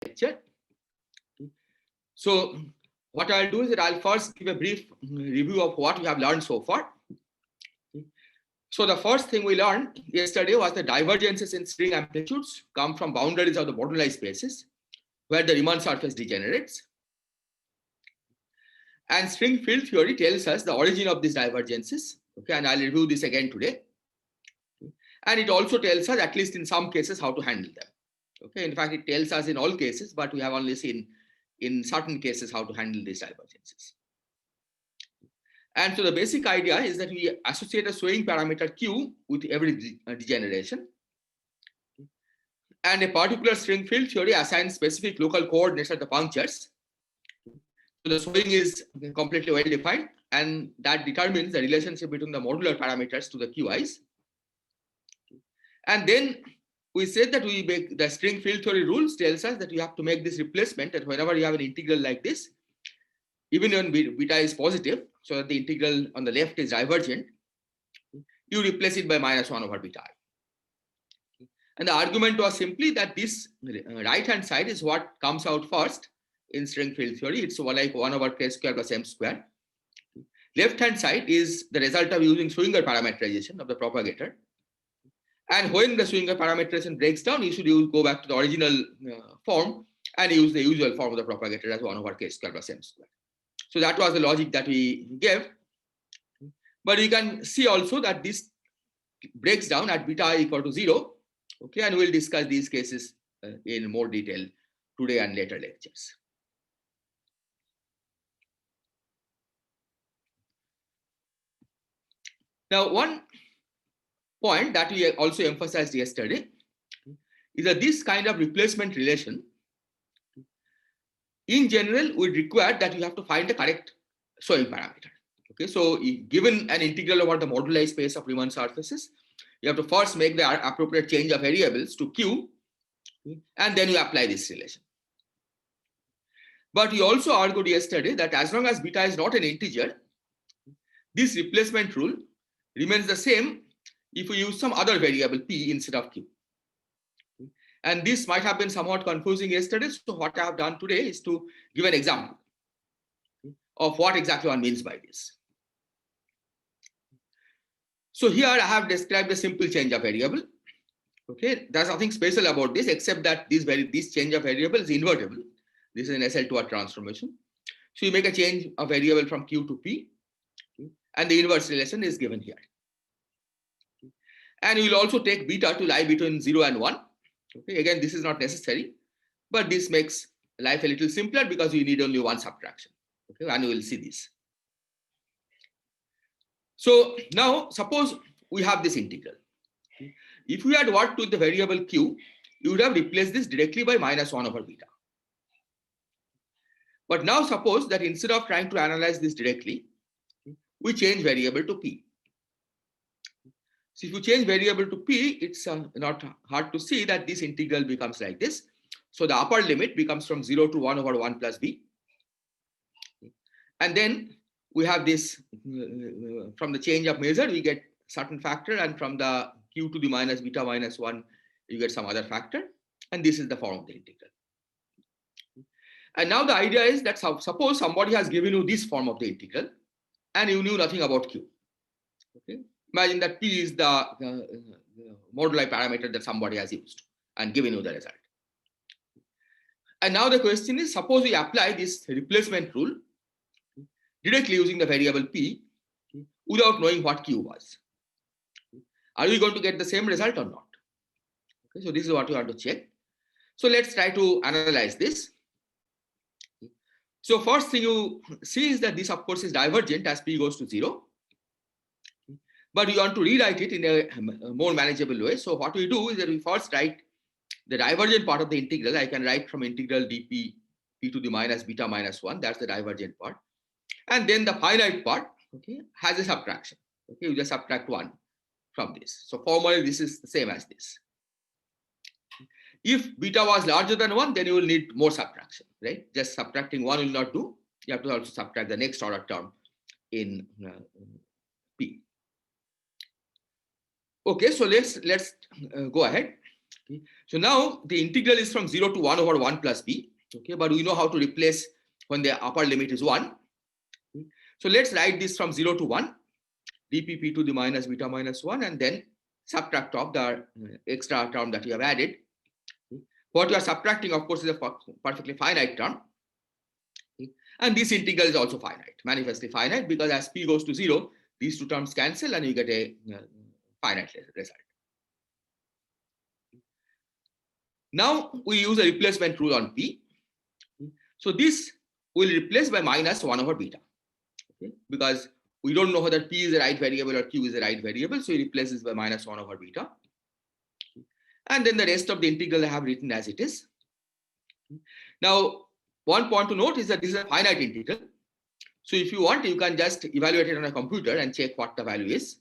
lecture. So what I'll do is that I'll first give a brief review of what we have learned so far. So the first thing we learned yesterday was the divergences in string amplitudes come from boundaries of the moduli spaces where the Riemann surface degenerates. And string field theory tells us the origin of these divergences. Okay, and I'll review this again today. And it also tells us, at least in some cases, how to handle them. Okay, in fact, it tells us in all cases, but we have only seen in certain cases how to handle these divergences. And so the basic idea is that we associate a swaying parameter Q with every degeneration. And a particular string field theory assigns specific local coordinates at the punctures. So the swaying is completely well defined, and that determines the relationship between the modular parameters to the QIs. And then we said that we make the string field theory rules tells us that you have to make this replacement, that whenever you have an integral like this, even when beta is positive, so that the integral on the left is divergent, you replace it by -1 over beta I. And the argument was simply that this right hand side is what comes out first in string field theory. It's like 1 over k square plus m square. Left hand side is the result of using Schwinger parameterization of the propagator. And when the Schwinger parameterization breaks down, you should go back to the original form and use the usual form of the propagator as 1 over k square plus m square. So that was the logic that we gave. But you can see also that this breaks down at beta I equal to 0. Okay, and we'll discuss these cases in more detail today and later lectures. Now, one point that we also emphasized yesterday is that this kind of replacement relation, in general, would require that you have to find the correct swaying parameter. Okay, so given an integral over the moduli space of Riemann surfaces, you have to first make the appropriate change of variables to Q, and then you apply this relation. But we also argued yesterday that as long as beta is not an integer, this replacement rule remains the same if we use some other variable p instead of q. And this might have been somewhat confusing yesterday. So what I have done today is to give an example of what exactly one means by this. So here I have described a simple change of variable. Okay, there's nothing special about this except that this change of variable is invertible. This is an SL2R transformation. So you make a change of variable from q to p, and the inverse relation is given here. And you will also take beta to lie between 0 and 1. Okay, again, this is not necessary, but this makes life a little simpler because you need only one subtraction. Okay, and we will see this. So now suppose we have this integral. If we had worked with the variable q, you would have replaced this directly by -1 over beta. But now suppose that instead of trying to analyze this directly, we change variable to p. So if you change variable to p, it's not hard to see that this integral becomes like this. So the upper limit becomes from 0 to 1 over 1 plus b. And then we have this, from the change of measure, we get certain factor, and from the q to the minus beta minus 1, you get some other factor. And this is the form of the integral. And now the idea is that suppose somebody has given you this form of the integral, and you knew nothing about q. Okay, imagine that p is the moduli parameter that somebody has used and given you the result. And now the question is, suppose we apply this replacement rule directly using the variable p without knowing what q was. Are we going to get the same result or not? Okay, so this is what we want to check. So let's try to analyze this. So first thing you see is that this, of course, is divergent as p goes to 0. But we want to rewrite it in a more manageable way. So what we do is that we first write the divergent part of the integral. I can write from integral dp p to the minus beta minus 1. That's the divergent part. And then the finite part, okay, has a subtraction. Okay, you just subtract 1 from this. So formally, this is the same as this. If beta was larger than 1, then you will need more subtraction, right? Just subtracting 1 will not do. You have to also subtract the next order term in p. Okay, so let's go ahead. Okay. So now the integral is from 0 to 1 over 1 plus b. Okay, but we know how to replace when the upper limit is 1. So let's write this from 0 to 1, dpp to the minus beta minus 1, and then subtract off the extra term that you have added. What you are subtracting, of course, is a perfectly finite term. And this integral is also finite, manifestly finite, because as p goes to 0, these two terms cancel and you get a finite result. Now we use a replacement rule on p. So this will replace by minus 1 over beta. Okay? Because we don't know whether p is the right variable or q is the right variable, so we replace this by minus 1 over beta. And then the rest of the integral I have written as it is. Now, one point to note is that this is a finite integral. So if you want, you can just evaluate it on a computer and check what the value is.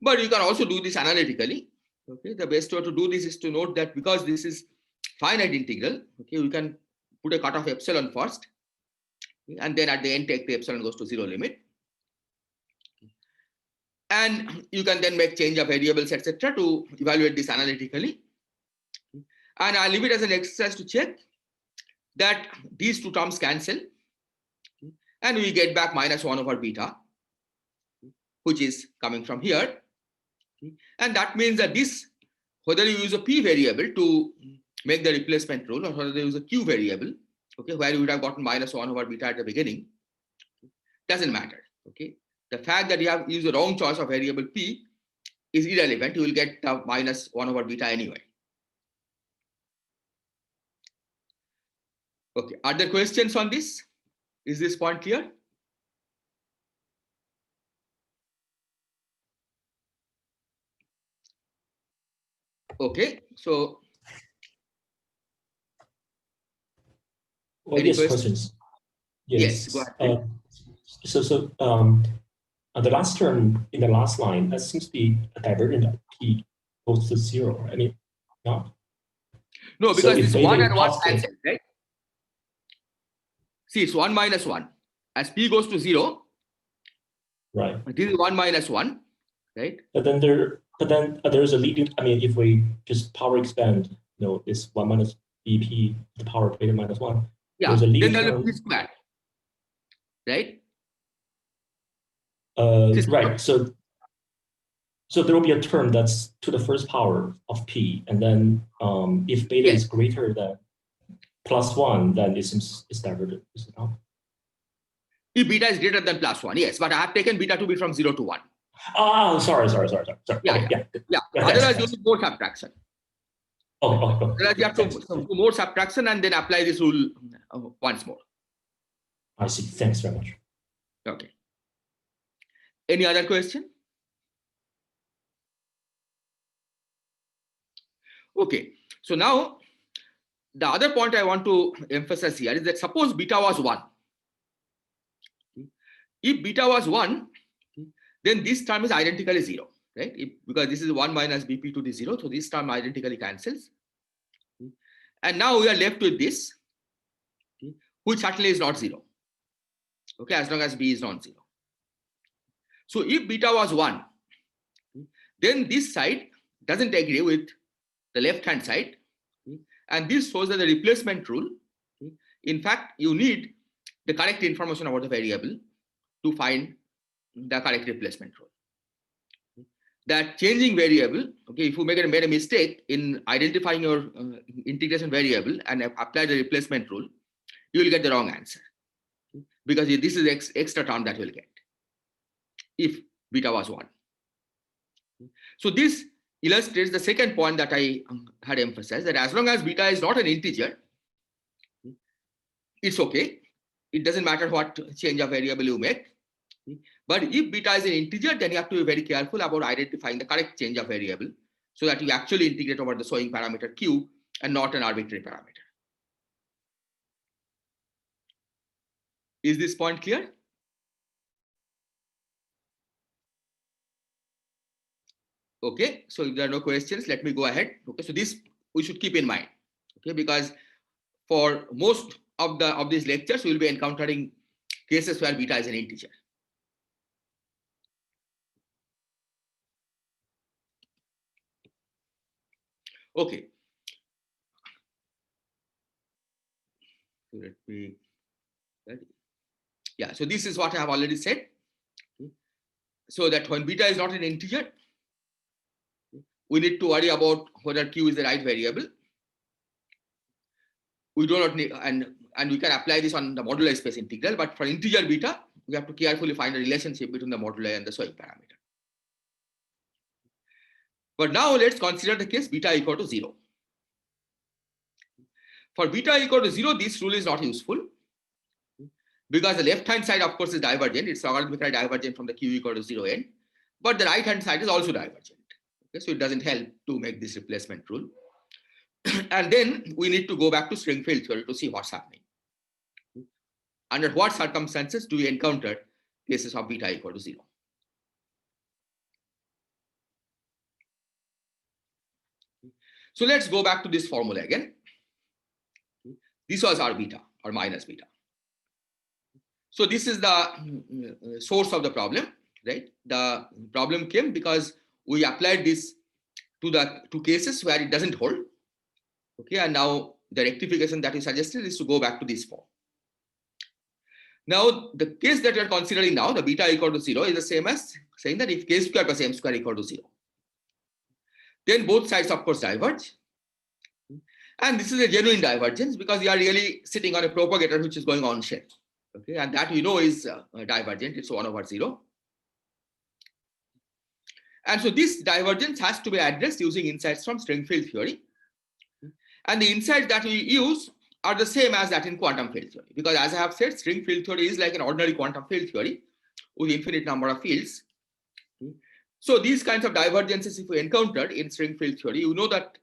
But you can also do this analytically. Okay, the best way to do this is to note that because this is finite integral, okay, we can put a cutoff epsilon first, and then at the end take the epsilon goes to 0 limit. And you can then make change of variables, etc., to evaluate this analytically. And I'll leave it as an exercise to check that these two terms cancel, and we get back minus 1 over beta, which is coming from here. And that means that this, whether you use a p variable to make the replacement rule or whether you use a q variable, okay, where you would have gotten minus 1 over beta at the beginning, doesn't matter. Okay, the fact that you have used the wrong choice of variable p is irrelevant. You will get minus 1 over beta anyway. Okay, are there questions on this? Is this point clear? Okay, so yes, questions? Yes, go ahead. The last term in the last line, that seems to be a divergent of p goes to 0. I mean, no. No, because so this 1 and 1 cancel, right? See, it's 1 minus 1. As p goes to 0, right? This is 1 minus 1, right? But then there's a leading. I mean, if we just power expand, this 1 minus bp to the power of beta minus 1. Yeah. There's a leading then term. P squared, right? Right. So there will be a term that's to the first power of p, and then if beta is greater than plus 1, then it seems it's divergent. Is it not? If beta is greater than plus 1, yes, but I have taken beta to be from 0 to 1. Oh, sorry. Yeah, okay, yeah. Otherwise, you do more subtraction. Okay. Otherwise, you have to do more subtraction and then apply this rule once more. I see. Thanks very much. Okay. Any other question? Okay. So now, the other point I want to emphasize here is that suppose beta was 1. If beta was 1, then this term is identically 0, right? Because this is 1 minus bp to the 0, so this term identically cancels. And now we are left with this, which certainly is not 0, okay, as long as b is non-zero. So if beta was 1, then this side doesn't agree with the left-hand side, and this shows that the replacement rule, in fact, you need the correct information about the variable to find the correct replacement rule. That changing variable, okay, if you made a mistake in identifying your integration variable and apply the replacement rule, you will get the wrong answer, because this is extra term that you will get if beta was 1. So this illustrates the second point that I had emphasized, that as long as beta is not an integer, it's okay. It doesn't matter what change of variable you make. But if beta is an integer, then you have to be very careful about identifying the correct change of variable so that you actually integrate over the showing parameter q and not an arbitrary parameter. Is this point clear? Okay, so if there are no questions, let me go ahead. Okay, so this we should keep in mind, okay, because for most of these lectures, we will be encountering cases where beta is an integer. Okay, So let me, yeah, so this is what I have already said. So that when beta is not an integer, we need to worry about whether q is the right variable. We do not need, and we can apply this on the moduli space integral, but for integer beta, we have to carefully find a relationship between the moduli and the swing parameter. But now let's consider the case beta equal to 0. For beta equal to 0, this rule is not useful because the left-hand side, of course, is divergent. It's logarithmically divergent from the q equal to 0 end, but the right-hand side is also divergent. Okay, so it doesn't help to make this replacement rule. And then we need to go back to string field theory to see what's happening. Under what circumstances do we encounter cases of beta equal to 0? So let's go back to this formula again. This was our beta or minus beta. So this is the source of the problem, right? The problem came because we applied this to the two cases where it doesn't hold. Okay, and now the rectification that we suggested is to go back to this form. Now, the case that we are considering now, the beta equal to 0, is the same as saying that if k square plus m square equal to 0, then both sides, of course, diverge. And this is a genuine divergence because you are really sitting on a propagator which is going on shell. Okay, and that we know is divergent, it's 1 over 0. And so this divergence has to be addressed using insights from string field theory. And the insights that we use are the same as that in quantum field theory, because as I have said, string field theory is like an ordinary quantum field theory with infinite number of fields. So these kinds of divergences, if we encountered in string field theory, you know that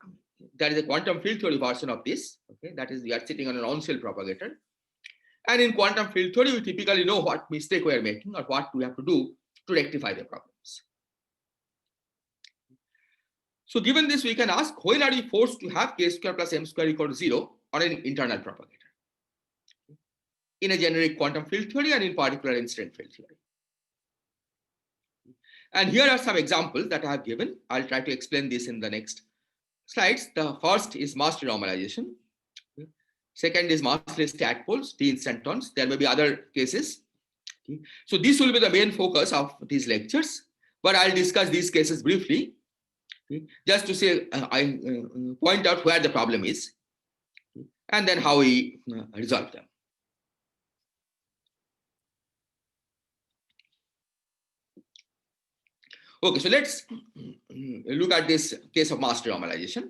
there is a quantum field theory version of this. Okay, that is, we are sitting on an on-shell propagator. And in quantum field theory, we typically know what mistake we are making or what we have to do to rectify the problems. So given this, we can ask, when are we forced to have k square plus m square equal to 0 on an internal propagator? In a generic quantum field theory and in particular in string field theory. And here are some examples that I have given. I'll try to explain this in the next slides. The first is mass renormalization. Second is massless tadpoles, t instantons. There may be other cases. So this will be the main focus of these lectures, but I'll discuss these cases briefly, just to say, I point out where the problem is, and then how we resolve them. Okay, so let's look at this case of mass renormalization.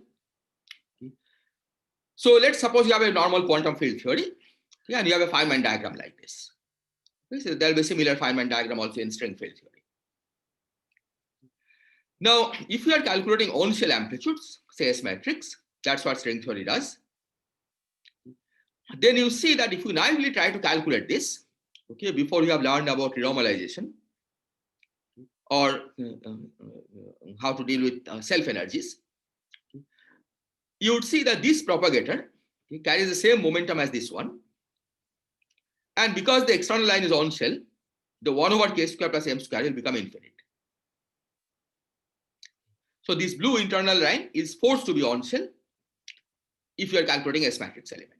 So let's suppose you have a normal quantum field theory, and you have a Feynman diagram like this. So there will be a similar Feynman diagram also in string field theory. Now, if you are calculating on-shell amplitudes, say S matrix, that's what string theory does, then you see that if you naively try to calculate this, okay, before you have learned about renormalization or how to deal with self-energies, you would see that this propagator carries the same momentum as this one. And because the external line is on shell, the 1 over k square plus m square will become infinite. So this blue internal line is forced to be on shell if you are calculating S matrix element.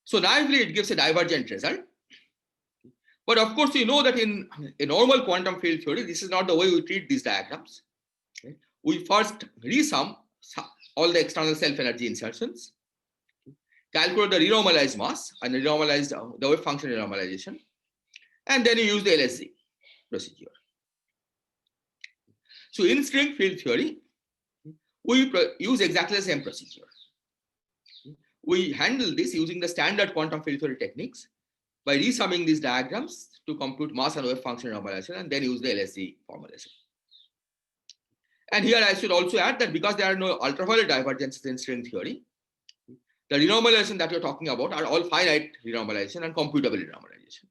So naively it gives a divergent result. But of course, you know that in a normal quantum field theory, this is not the way we treat these diagrams. Okay? We first resum all the external self-energy insertions, calculate the renormalized mass and renormalize the wave function renormalization, and then you use the LSZ procedure. So in string field theory, we use exactly the same procedure. We handle this using the standard quantum field theory techniques by resumming these diagrams to compute mass and wave function renormalization, and then use the LSZ formulation. And here I should also add that because there are no ultraviolet divergences in string theory, the renormalization that you're talking about are all finite renormalization and computable renormalization.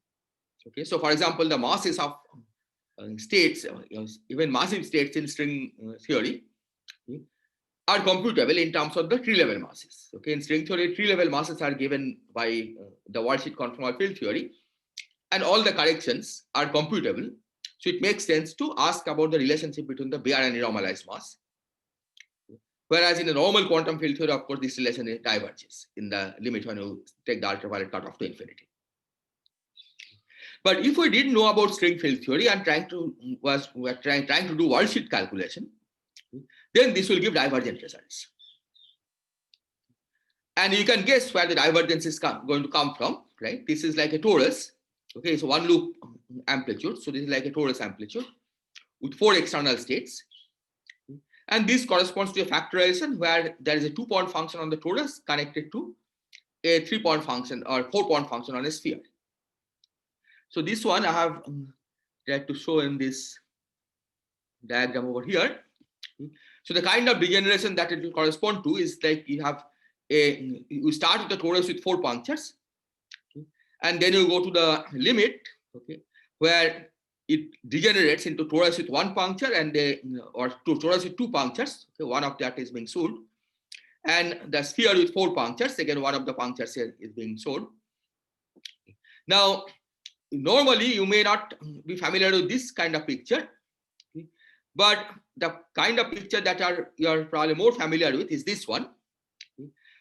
Okay, so for example, the masses of states, even massive states in string theory, are computable in terms of the tree-level masses. Okay, in string theory, tree-level masses are given by the worldsheet conformal field theory, and all the corrections are computable. So it makes sense to ask about the relationship between the bare and renormalized mass. Whereas in a normal quantum field theory, of course, this relation diverges in the limit when you take the ultraviolet cutoff to infinity. But if we didn't know about string field theory and trying to do worldsheet calculation, then this will give divergent results. And you can guess where the divergence is going to come from, right? This is like a torus. Okay, so one loop amplitude. So this is like a torus amplitude with 4 external states. And this corresponds to a factorization where there is a 2-point function on the torus connected to a 3-point function or 4-point function on a sphere. So this one I have tried to show in this diagram over here. So the kind of degeneration that it will correspond to is like you start with the torus with 4 punctures, and then you go to the limit, okay, where it degenerates into torus with 1 puncture or to torus with 2 punctures. Okay, one of that is being solved, and the sphere with 4 punctures. Again, one of the punctures here is being solved. Now, normally you may not be familiar with this kind of picture, but the kind of picture that you're probably more familiar with is this one.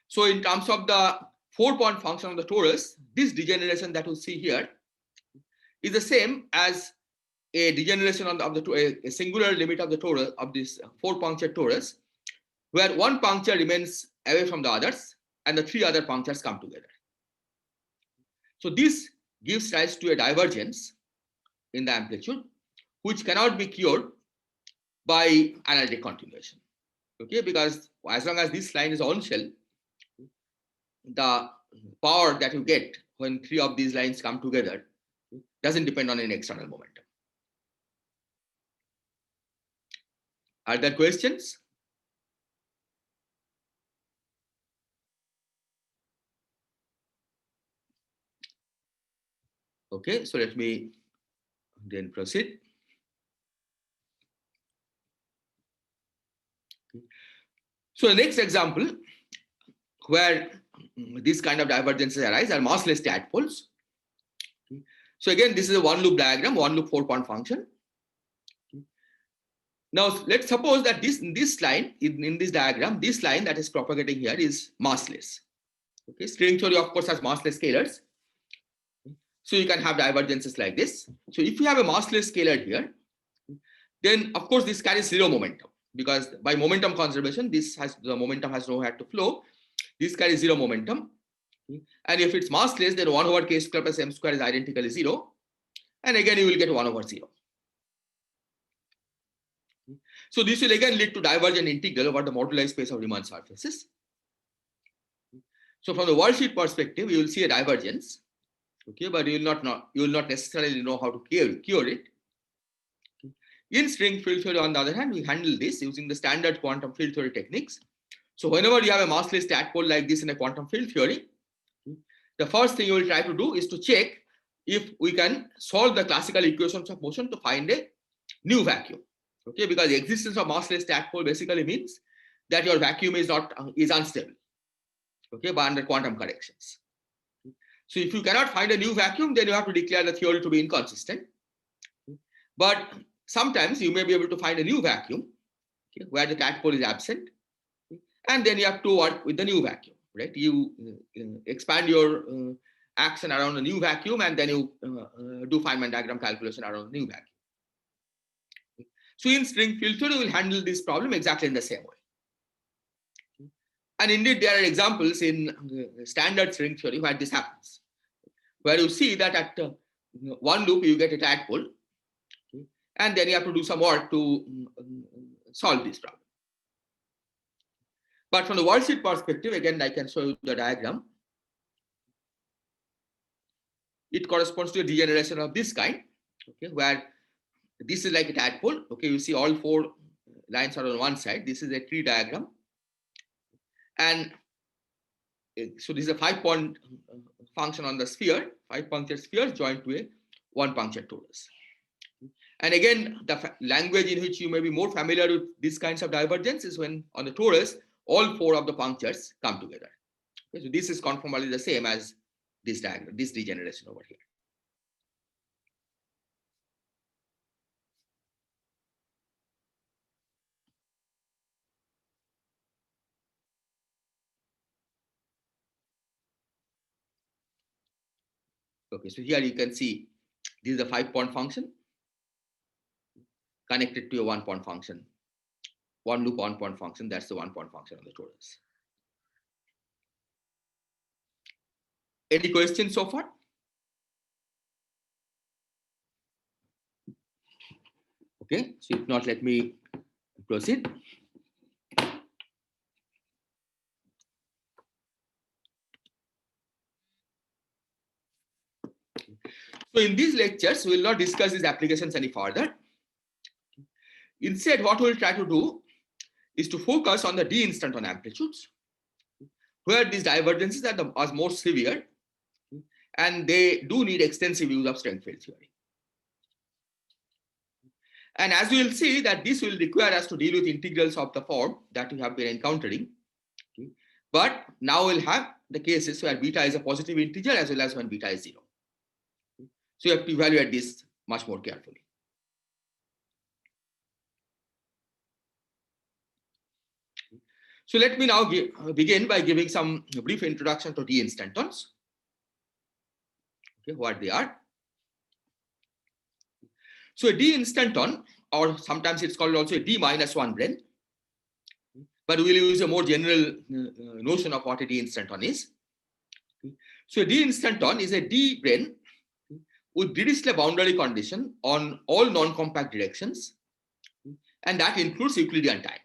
So in terms of the 4-point function of the torus, this degeneration that you see here is the same as a degeneration of a singular limit of the torus of this 4-puncture torus, where 1 puncture remains away from the others and the 3 other punctures come together. So this gives rise to a divergence in the amplitude, which cannot be cured by analytic continuation. Okay, because as long as this line is on shell, the power that you get when 3 of these lines come together doesn't depend on any external momentum. Are there questions? Okay, so let me then proceed. So the next example where this kind of divergences arise are massless tadpoles. So again, this is a 1 loop diagram, 1 loop 4-point function. Now let's suppose that this line in this diagram, this line that is propagating here is massless. Okay, string theory of course has massless scalars. So you can have divergences like this. So if you have a massless scalar here, then of course this carries 0 momentum, because by momentum conservation, the momentum has nowhere to flow. This carries 0 momentum. And if it's massless, then 1 over k square plus m square is identically 0. And again, you will get 1 over 0. So this will again lead to divergent integral over the moduli space of Riemann surfaces. So from the worldsheet perspective, you will see a divergence. Okay, but you will not necessarily know how to cure it. In string field theory, on the other hand, we handle this using the standard quantum field theory techniques. So whenever you have a massless tadpole like this in a quantum field theory, the first thing you will try to do is to check if we can solve the classical equations of motion to find a new vacuum. Okay, because the existence of massless tadpole basically means that your vacuum is unstable. Okay, but under quantum corrections. So if you cannot find a new vacuum, then you have to declare the theory to be inconsistent. But sometimes you may be able to find a new vacuum, okay, where the tadpole is absent, and then you have to work with the new vacuum, right? You expand your action around a new vacuum, and then you do Feynman diagram calculation around a new vacuum. So in string field theory, we will handle this problem exactly in the same way. And indeed, there are examples in standard string theory where this happens, where you see that at 1 loop you get a tadpole, okay, and then you have to do some work to solve this problem. But from the worldsheet perspective, again, I can show you the diagram. It corresponds to a degeneration of this kind, okay, where this is like a tadpole. Okay, you see all 4 lines are on one side. This is a tree diagram. And so this is a 5-point function on the sphere, 5 puncture spheres joined to a 1 puncture torus. And again, the language in which you may be more familiar with these kinds of divergence is when on the torus, all 4 of the punctures come together. Okay, so this is conformally the same as this diagram, this degeneration over here. Okay, so here you can see this is a 5-point function connected to a 1-point function. One loop 1-point function, that's the 1-point function on the torus. Any questions so far? Okay, so if not, let me proceed. So in these lectures, we will not discuss these applications any further. Instead, what we'll try to do is to focus on the d-instanton amplitudes, where these divergences are more severe, and they do need extensive use of strength field theory. And as we will see that this will require us to deal with integrals of the form that we have been encountering. But now we'll have the cases where beta is a positive integer as well as when beta is 0. So you have to evaluate this much more carefully. So let me now begin by giving some brief introduction to d-instantons. Okay, what they are. So a d-instanton, or sometimes it's called also a d-1 brane, but we'll use a more general notion of what a d-instanton is. So a d-instanton is a d brane with Dirichlet boundary condition on all non-compact directions, and that includes Euclidean time.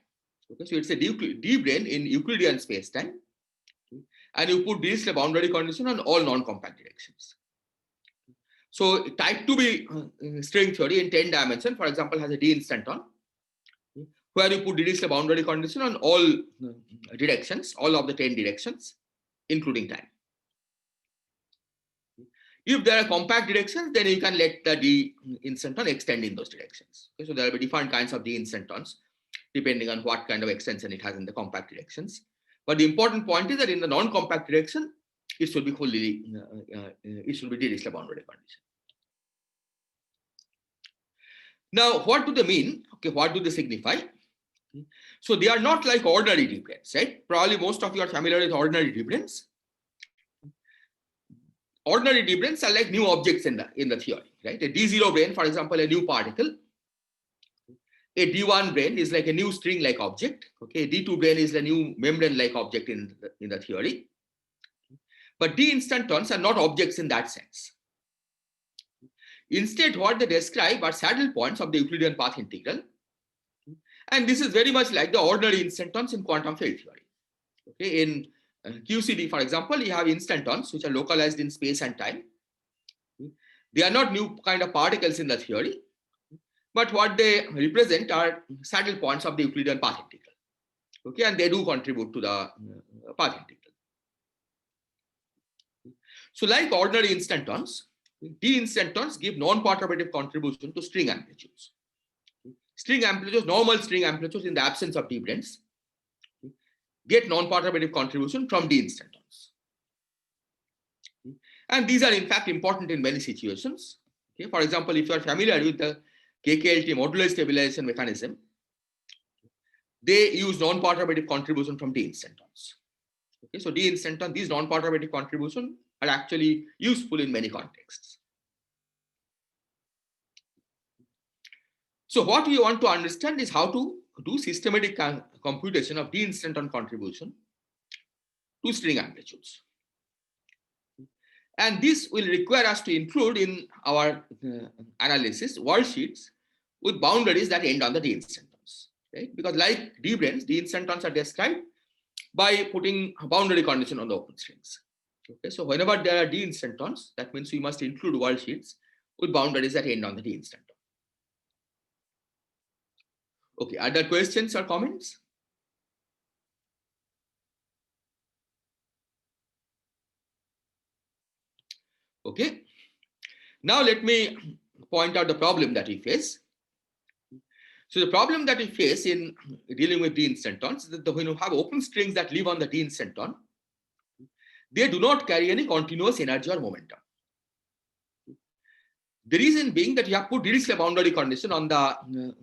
Okay, so it's a d brane in Euclidean space-time, and you put Dirichlet boundary condition on all non-compact directions. So type 2b string theory in 10 dimensions, for example, has a d-instanton, where you put Dirichlet boundary condition on all directions, all of the 10 directions, including time. If there are compact directions, then you can let the d-instanton extend in those directions. Okay, so there will be different kinds of d-instantons depending on what kind of extension it has in the compact directions. But the important point is that in the non-compact direction, it should be fully, it should be Dirichlet boundary condition. Now, what do they mean? Okay, what do they signify? So they are not like ordinary d branes, right? Probably most of you are familiar with ordinary d branes. Ordinary d branes are like new objects in the theory, right? A d0 brane, for example, a new particle. A d1 brane is like a new string-like object. Okay, a d2 brane is a new membrane-like object in the theory. But d-instantons are not objects in that sense. Instead, what they describe are saddle points of the Euclidean path integral. And this is very much like the ordinary instantons in quantum field theory. Okay, in QCD, for example, you have instantons which are localized in space and time. They are not new kind of particles in the theory, but what they represent are saddle points of the Euclidean path integral. Okay, and they do contribute to the path integral. So like ordinary instantons, d-instantons give non-perturbative contribution to string amplitudes. String amplitudes, normal string amplitudes in the absence of d branes, get non-perturbative contribution from d-instantons. And these are in fact important in many situations. Okay, for example, if you are familiar with the KKLT modular stabilization mechanism, they use non-perturbative contribution from d-instantons. Okay, so d-instanton, these non-perturbative contributions are actually useful in many contexts. So what we want to understand is how to do systematic computation of d-instanton contribution to string amplitudes. And this will require us to include in our analysis worldsheets with boundaries that end on the d-instantons, right? Because like d branes, d-instantons are described by putting a boundary condition on the open strings. Okay, so whenever there are d-instantons, that means we must include worldsheets with boundaries that end on the d-instanton. Okay, are there questions or comments? Okay, now let me point out the problem that we face. So the problem that we face in dealing with d-instantons is that when you have open strings that live on the d-instanton, they do not carry any continuous energy or momentum. The reason being that you have put Dirichlet boundary condition on the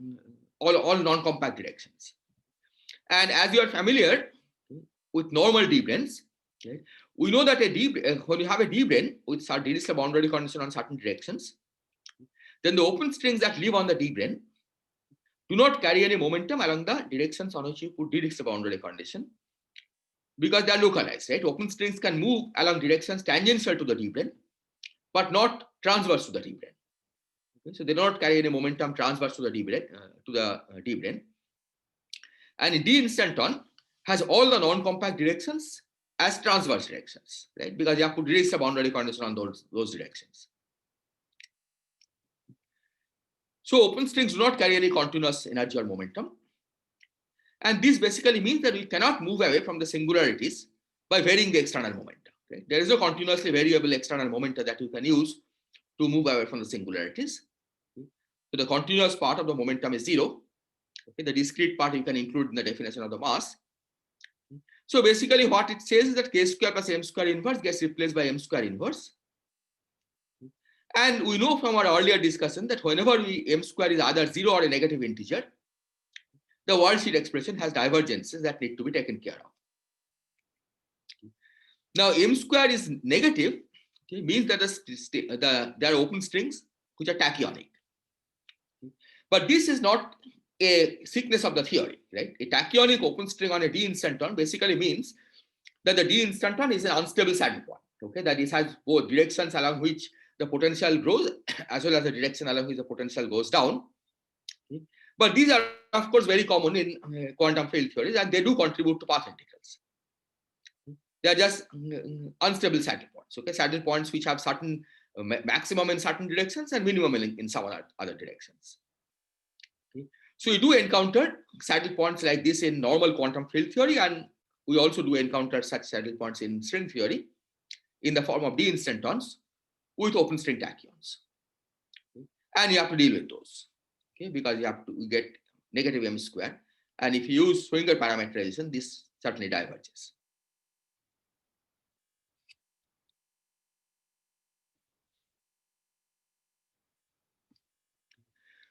all non-compact directions. And as you are familiar with normal d branes, Okay. We know that when you have a D-brane with Dirichlet boundary condition on certain directions, then the open strings that live on the D-brane do not carry any momentum along the directions on which you put Dirichlet boundary condition, because they are localized, right? Open strings can move along directions tangential to the D-brane, but not transverse to the D-brane. Okay? So they do not carry any momentum transverse to the D-brane, and D instanton has all the non-compact directions as transverse directions, right? Because you have to reach the boundary condition on those directions. So open strings do not carry any continuous energy or momentum. And this basically means that we cannot move away from the singularities by varying the external momentum. Right? There is a continuously variable external momentum that you can use to move away from the singularities. So the continuous part of the momentum is 0. Okay? The discrete part you can include in the definition of the mass. So basically what it says is that k square plus m square inverse gets replaced by m square inverse. And we know from our earlier discussion that whenever m square is either 0 or a negative integer, the worldsheet expression has divergences that need to be taken care of. Now, m square is negative, okay, means that there are open strings which are tachyonic. But this is not a sickness of the theory, right? A tachyonic open string on a d instanton basically means that the d instanton is an unstable saddle point. Okay, that it has both directions along which the potential grows as well as the direction along which the potential goes down. Okay? But these are, of course, very common in quantum field theories, and they do contribute to path integrals. They are just unstable saddle points. Okay, saddle points which have certain maximum in certain directions and minimum in some other directions. Okay? So you do encounter saddle points like this in normal quantum field theory, and we also do encounter such saddle points in string theory in the form of d instantons with open string tachyons. Okay? And you have to deal with those, okay, because you have to get negative m square, and if you use Schwinger parameterization, this certainly diverges.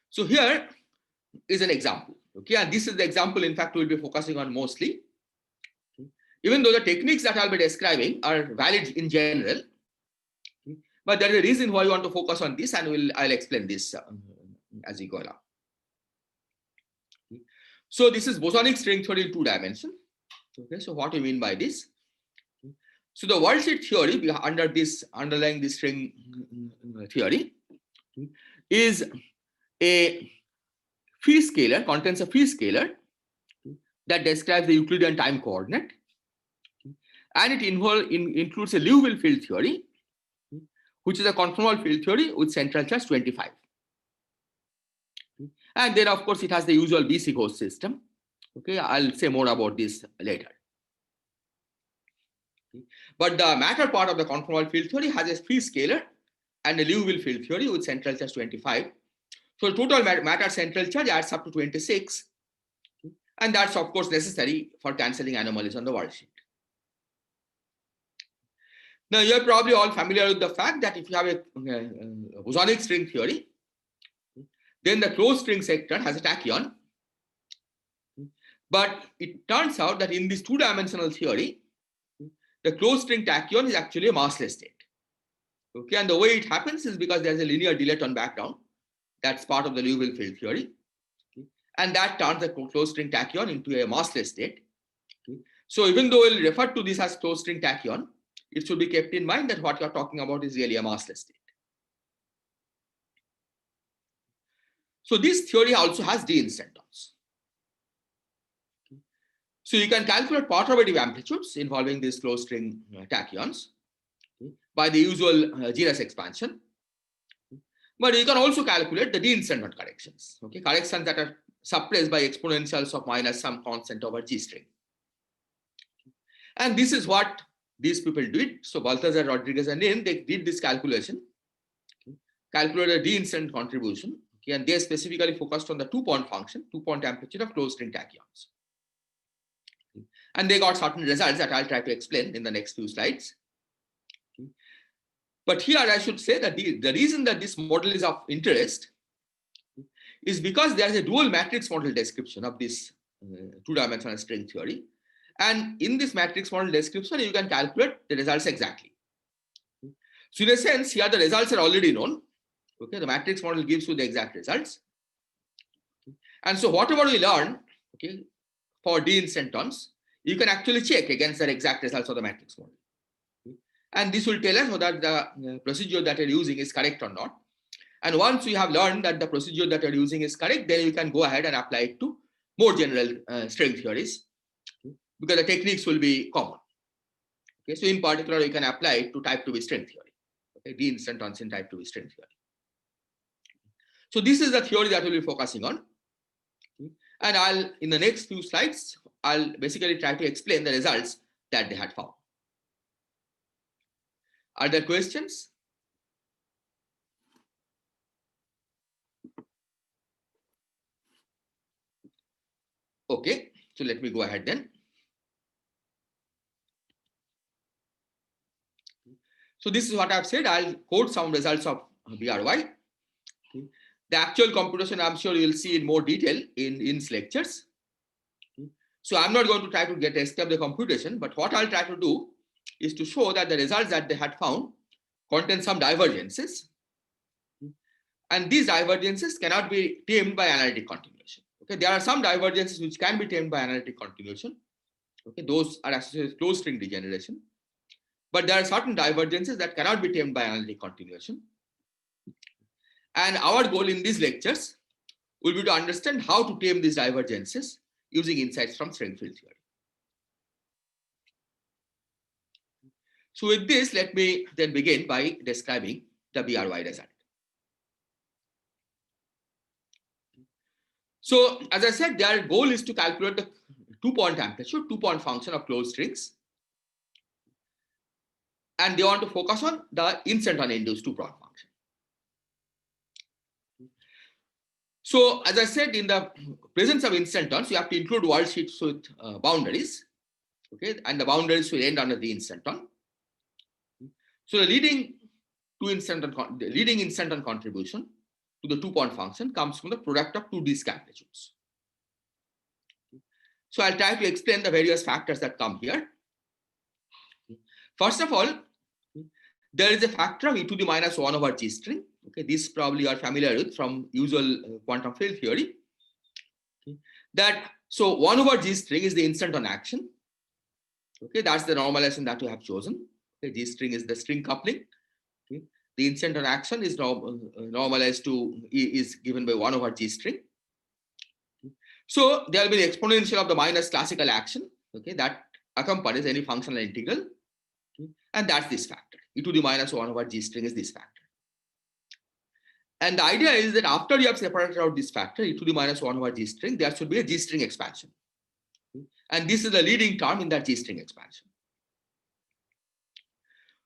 So here is an example, okay, and this is the example, in fact, we'll be focusing on mostly. Okay? Even though the techniques that I'll be describing are valid in general, okay, but there is a reason why we want to focus on this, and I'll explain this as we go along. Okay? So this is bosonic string theory in 2 dimensions. Okay, so what do you mean by this? Okay? So the worldsheet theory underlying this string theory, okay, is a free scalar, contains a free scalar that describes the Euclidean time coordinate, and it includes a Liouville field theory, which is a conformal field theory with central charge 25. And then, of course, it has the usual BC ghost system. Okay, I'll say more about this later. Okay. But the matter part of the conformal field theory has a free scalar and a Liouville field theory with central charge 25. So total matter central charge adds up to 26. Okay. And that's, of course, necessary for cancelling anomalies on the worldsheet. Now, you're probably all familiar with the fact that if you have a bosonic string theory, then the closed string sector has a tachyon. But it turns out that in this 2-dimensional theory, the closed string tachyon is actually a massless state. Okay, and the way it happens is because there's a linear dilaton background. That's part of the Liouville field theory. Okay, and that turns the closed string tachyon into a massless state. Okay, so even though we'll refer to this as closed string tachyon, it should be kept in mind that what you're talking about is really a massless state. So this theory also has d instantons. Okay. So you can calculate perturbative amplitudes involving these closed string tachyons, okay, by the usual genus expansion. Okay. But you can also calculate the d instanton corrections, okay, corrections that are suppressed by exponentials of minus some constant over G string. Okay. And this is what these people did. So Balthazar, Rodriguez, and Nin, they did this calculation, okay, calculated d instant contribution. Okay, and they specifically focused on the 2-point function, 2-point amplitude of closed string tachyons. Okay. And they got certain results that I'll try to explain in the next few slides. Okay. But here I should say that the reason that this model is of interest is because there is a dual matrix model description of this 2-dimensional string theory. And in this matrix model description, you can calculate the results exactly. So in a sense, here the results are already known. Okay, the matrix model gives you the exact results. And so whatever we learn, okay, for d instantons, you can actually check against the exact results of the matrix model. And this will tell us whether the procedure that you're using is correct or not. And once you have learned that the procedure that you're using is correct, then you can go ahead and apply it to more general string theories, because the techniques will be common. Okay, so in particular, you can apply it to type 2B string theory. Okay, d instantons in type 2B string theory. So this is the theory that we'll be focusing on. And I'll, in the next few slides, I'll basically try to explain the results that they had found. Are there questions? Okay, so let me go ahead then. So this is what I've said. I'll quote some results of BRY. The actual computation, I'm sure you'll see in more detail in lectures. So I'm not going to try to escape the computation, but what I'll try to do is to show that the results that they had found contain some divergences. And these divergences cannot be tamed by analytic continuation. Okay, there are some divergences which can be tamed by analytic continuation. Okay, those are associated with closed string degeneration. But there are certain divergences that cannot be tamed by analytic continuation. And our goal in these lectures will be to understand how to tame these divergences using insights from string field theory. So with this, let me then begin by describing the BRY result. So as I said, their goal is to calculate the 2-point amplitude, 2-point function of closed strings. And they want to focus on the instanton induced 2-point function. So as I said, in the presence of instantons, you have to include world sheets with boundaries. Okay, and the boundaries will end under the instanton. So the leading instanton contribution to the 2-point function comes from the product of 2 disk amplitudes. So I'll try to explain the various factors that come here. First of all, there is a factor of e to the minus 1 over G string. Okay, this probably you are familiar with from usual quantum field theory. Okay, that so 1 over G string is the instanton action. Okay, that's the normalization that we have chosen. Okay, G string is the string coupling. Okay, the instanton action is normalized to is given by 1 over G string. Okay, so there will be the exponential of the minus classical action. Okay, that accompanies any functional integral. Okay, and that's this factor. E to the minus 1 over G string is this factor. And the idea is that after you have separated out this factor, e to the minus 1 over G string, there should be a G string expansion. And this is the leading term in that G string expansion.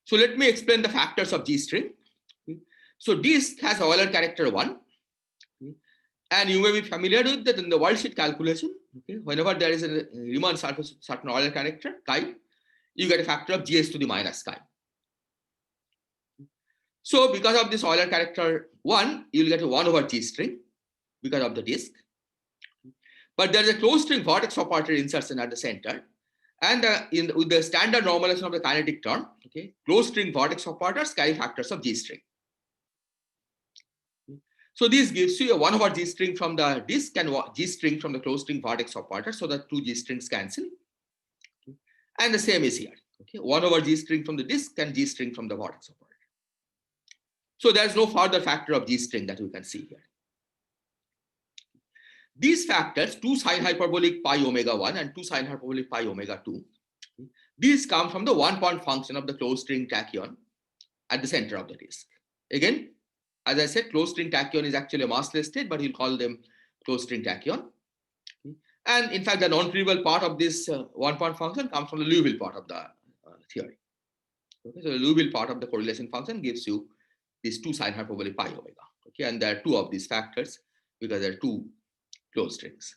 So let me explain the factors of G string. So disk has Euler character 1. And you may be familiar with that in the world sheet calculation. Okay, whenever there is a Riemann surface certain Euler character, chi, you get a factor of Gs to the minus chi. So because of this Euler character 1, you'll get a 1 over G string because of the disk. But there is a closed string vortex operator insertion at the center. And with the standard normalization of the kinetic term, okay, closed string vortex operators carry factors of G string. So this gives you a 1 over G string from the disk and G string from the closed string vortex operator, so that 2 G strings cancel. Okay. And the same is here. Okay, 1 over G string from the disk and G string from the vortex operator. So there's no further factor of G string that you can see here. These factors, 2 sine hyperbolic pi omega 1 and 2 sine hyperbolic pi omega 2, these come from the 1-point function of the closed string tachyon at the center of the disk. Again, as I said, closed string tachyon is actually a massless state, but we'll call them closed string tachyon. And in fact, the non-trivial part of this 1-point function comes from the Liouville part of the theory. Okay, so the Liouville part of the correlation function gives you these 2 sine hyperbolic pi omega. Okay, and there are 2 of these factors because there are 2 closed strings.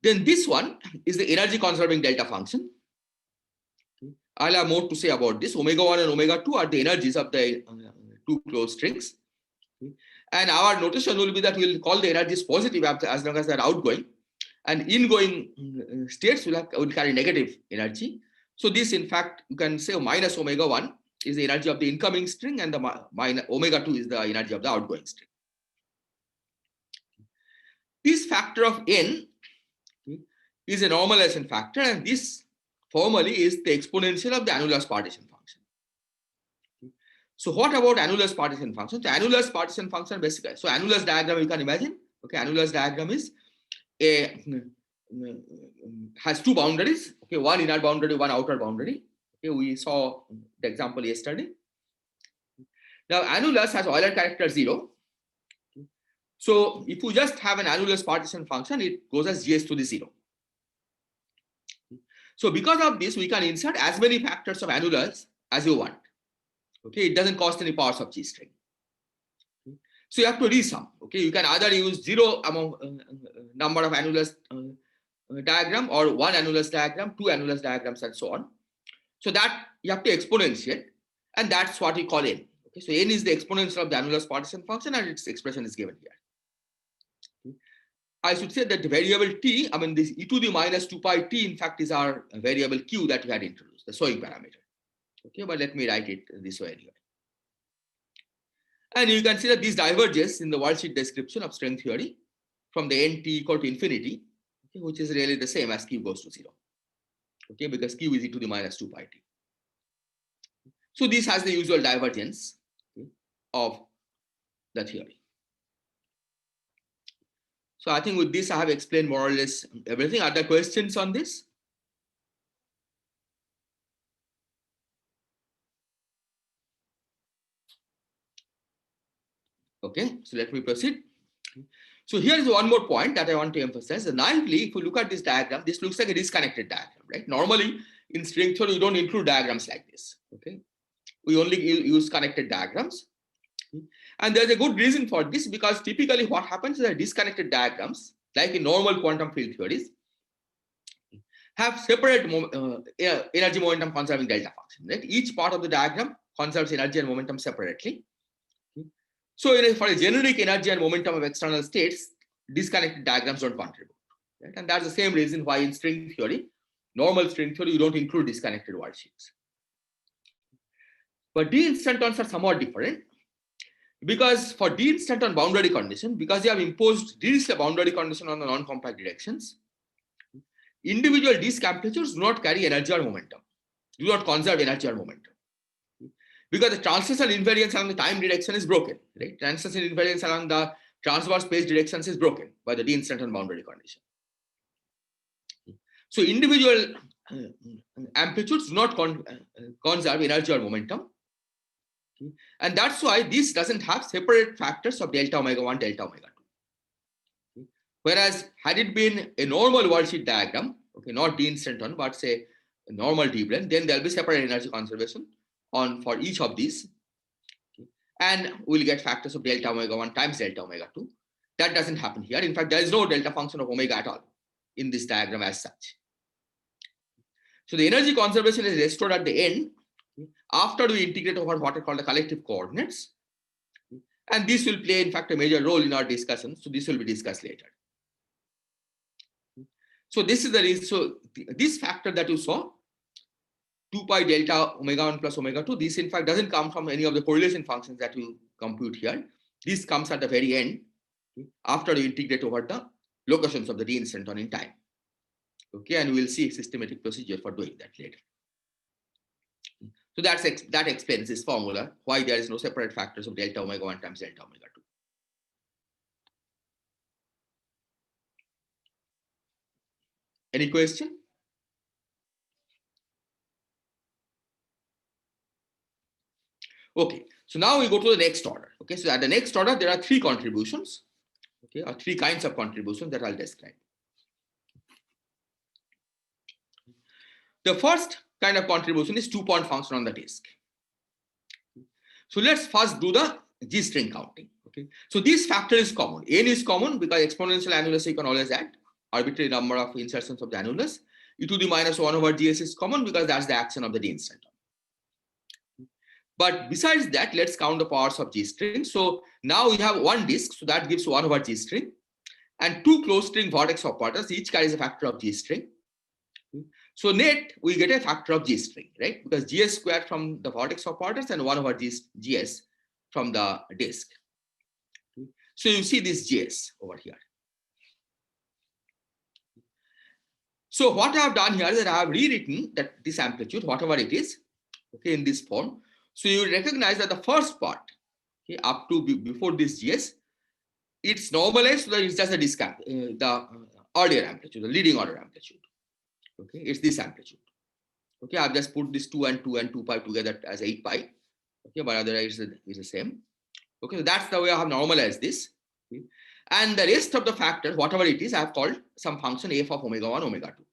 Then this one is the energy conserving delta function. I'll have more to say about this. Omega 1 and omega 2 are the energies of the 2 closed strings. And our notation will be that we'll call the energies positive as long as they're outgoing, and ingoing states will carry negative energy. So this, in fact, you can say minus omega 1 is the energy of the incoming string, and the minus omega 2 is the energy of the outgoing string. This factor of n is a normalization factor, and this formally is the exponential of the annulus partition function. So what about annulus partition function? The annulus partition function basically, so annulus diagram you can imagine. Okay, annulus diagram is has two boundaries. Okay, one inner boundary, one outer boundary. Okay, we saw the example yesterday. Now annulus has Euler character 0. So if you just have an annulus partition function, it goes as GS to the 0. So because of this, we can insert as many factors of annulus as you want. Okay, it doesn't cost any powers of G string. So you have to resum. Okay, you can either use 0 among number of annulus diagram, or 1 annulus diagram, 2 annulus diagrams, and so on. So that you have to exponentiate, and that's what we call n. Okay, so n is the exponential of the annulus partition function, and its expression is given here. I should say that the variable t, I mean this e to the minus 2 pi t, in fact, is our variable q that we had introduced, the Soig parameter. Okay, but let me write it this way anyway. And you can see that this diverges in the worldsheet description of string theory from the n t equal to infinity, okay, which is really the same as q goes to 0. Okay, because q is e to the minus 2 pi t. So this has the usual divergence, okay, of the theory. So I think with this, I have explained more or less everything. Are there questions on this? Okay, so let me proceed. So here is one more point that I want to emphasize. Naively, if you look at this diagram, this looks like a disconnected diagram, right? Normally, in string theory, you don't include diagrams like this. Okay, we only use connected diagrams. And there's a good reason for this, because typically what happens is that disconnected diagrams, like in normal quantum field theories, have separate energy momentum conserving delta function. Right? Each part of the diagram conserves energy and momentum separately. So for a generic energy and momentum of external states, disconnected diagrams don't contribute. Right? And that's the same reason why in string theory, normal string theory, you don't include disconnected worldsheets. But d-instantons are somewhat different, because for d-instanton boundary condition, because they have imposed Dirichlet boundary condition on the non-compact directions, individual disk amplitudes do not carry energy or momentum, do not conserve energy or momentum. Because the translational invariance along the time direction is broken, right? Translational invariance along the transverse space directions is broken by the d-instanton boundary condition. So individual amplitudes do not conserve energy or momentum. And that's why this doesn't have separate factors of delta omega 1, delta omega 2. Whereas had it been a normal worldsheet diagram, okay, not d-instanton, but say a normal d-blend, then there'll be separate energy conservation for each of these. Okay. And we'll get factors of delta omega 1 times delta omega 2. That doesn't happen here. In fact, there is no delta function of omega at all in this diagram as such. So the energy conservation is restored at the end after we integrate over what are called the collective coordinates. And this will play, in fact, a major role in our discussion. So this will be discussed later. So this is the reason. So this factor that you saw, 2 pi delta omega 1 plus omega 2, this in fact doesn't come from any of the correlation functions that you compute here. This comes at the very end after you integrate over the locations of the d-instanton in time. Okay, and we'll see a systematic procedure for doing that later. So that explains this formula, why there is no separate factors of delta omega 1 times delta omega 2. Any question? Okay, so now we go to the next order. Okay, so at the next order, there are 3 contributions, okay, or 3 kinds of contributions that I'll describe. The first kind of contribution is 2-point function on the disk. So let's first do the G string counting. Okay, so this factor is common. N is common because exponential annulus you can always add arbitrary number of insertions of the annulus. E to the minus 1 over GS is common because that's the action of the d-instanton. But besides that, let's count the powers of G string. So now we have one disk, so that gives 1 over G string. and two closed string vertex operators, each carries a factor of G string. So net, we get a factor of G string, right? Because GS squared from the vertex operators and 1 over GS from the disk. So you see this GS over here. So what I have done here is that I have rewritten that this amplitude, whatever it is, okay, in this form. So you recognize that the first part, okay, up to before this GS, it's normalized so that it's just a disk, the earlier amplitude, the leading order amplitude. Okay, it's this amplitude. Okay, I've just put this 2 and 2 and 2 pi together as 8 pi. Okay, but otherwise it's the same. Okay, so that's the way I have normalized this. Okay. And the rest of the factors, whatever it is, I have called some function f of omega 1, omega 2.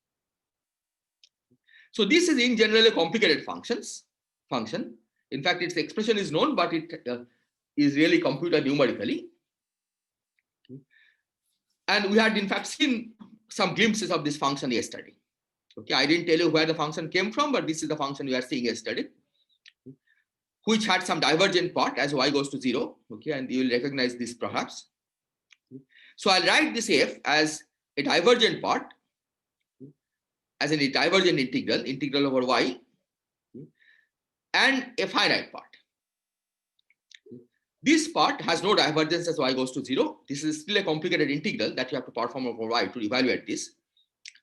So this is in general a complicated function. In fact, its expression is known, but it is really computed numerically. And we had in fact seen some glimpses of this function yesterday. Okay, I didn't tell you where the function came from, but this is the function we are seeing yesterday, which had some divergent part as y goes to 0. Okay, and you will recognize this perhaps. So I'll write this f as a divergent part, as a divergent integral over y, and a finite part. This part has no divergence as y goes to 0. This is still a complicated integral that you have to perform over y to evaluate this.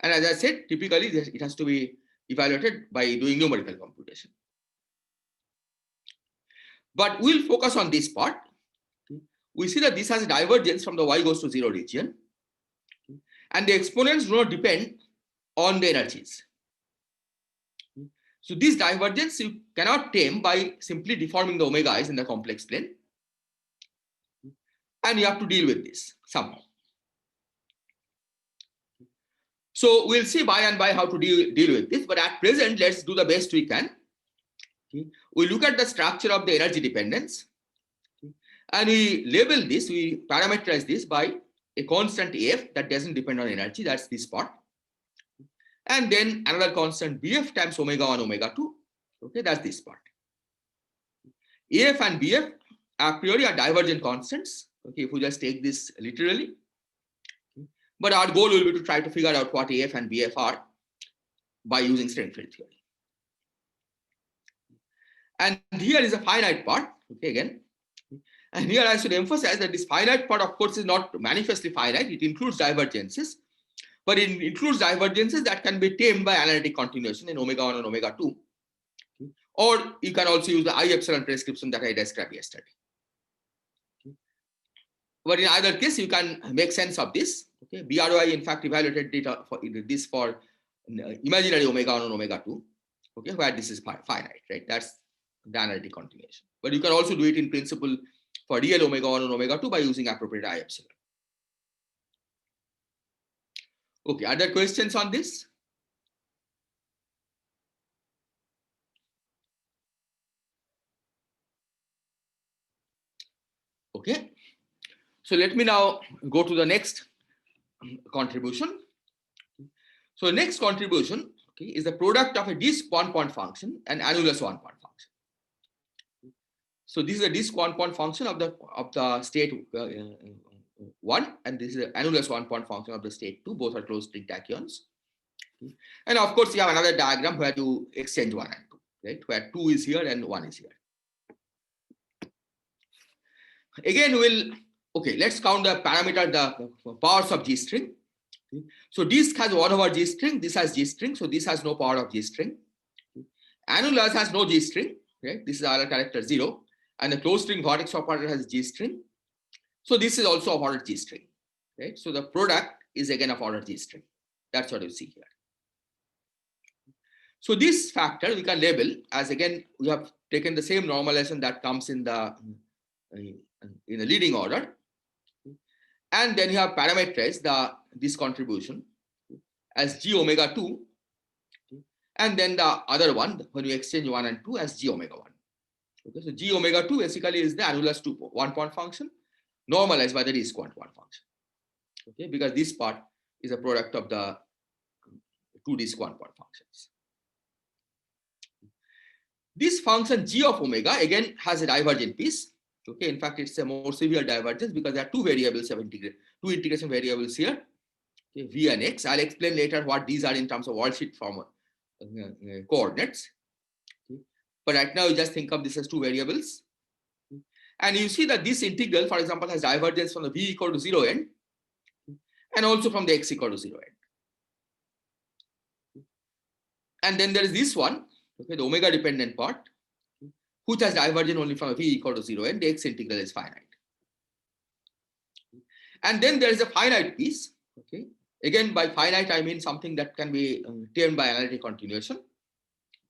And as I said, typically it has to be evaluated by doing numerical computation. But we'll focus on this part. We see that this has a divergence from the y goes to 0 region. And the exponents do not depend on the energies. So this divergence you cannot tame by simply deforming the omega i's in the complex plane. And you have to deal with this somehow. So we'll see by and by how to deal with this. But at present, let's do the best we can. Okay. We look at the structure of the energy dependence. Okay. And we label this, we parameterize this by a constant F that doesn't depend on energy. That's this part. And then another constant Bf times omega 1, omega 2. Okay, that's this part. Af and Bf a priori are divergent constants. Okay, if we just take this literally. But our goal will be to try to figure out what Af and Bf are by using string field theory. And here is a finite part, okay, again. And here I should emphasize that this finite part, of course, is not manifestly finite. It includes divergences, but it includes divergences that can be tamed by analytic continuation in omega 1 and omega 2. Or you can also use the I epsilon prescription that I described yesterday. But in either case, you can make sense of this. Okay, BROI in fact evaluated data for this for imaginary omega 1 and omega 2. Okay, where this is finite, right? That's the analytic continuation. But you can also do it in principle for real omega 1 and omega 2 by using appropriate I epsilon. Okay, other questions on this? Okay, so let me now go to the next contribution. So next contribution, okay, is the product of a disk one-point function and annulus one-point function. So this is a disk one-point function of the state 1, and this is an annulus one-point function of the state 2. Both are closed string tachyons. And of course, you have another diagram where you exchange 1 and 2, right? Where 2 is here and 1 is here. Again, let's count the parameter, the powers of G string. Okay. So disk has 1 over G string, this has G string, so this has no power of G string. Okay. Annulus has no G string, right? This is our character 0, and the closed string vertex operator has G string. So this is also of order G string, right? So the product is again of order G string. That's what you see here. So this factor we can label as, again, we have taken the same normalization that comes in the leading order, and then you have parameterized this contribution as G omega 2, and then the other one when you exchange 1 and 2 as G omega 1. Okay, so G omega 2 basically is the annulus 1-point function normalized by the disk 1-point function. Okay, because this part is a product of the two disk 1-point functions. This function G of omega again has a divergent piece. Okay, in fact, it's a more severe divergence because there are two variables of two integration variables here, okay, v and x. I'll explain later what these are in terms of worldsheet form coordinates. Okay. But right now, you just think of this as two variables. And you see that this integral, for example, has divergence from the v equal to 0 end and also from the x equal to 0 end. And then there is this one, okay, the omega dependent part, which has divergence only from a v equal to 0 end. The x integral is finite. And then there is a finite piece. Okay. Again, by finite, I mean something that can be termed by analytic continuation.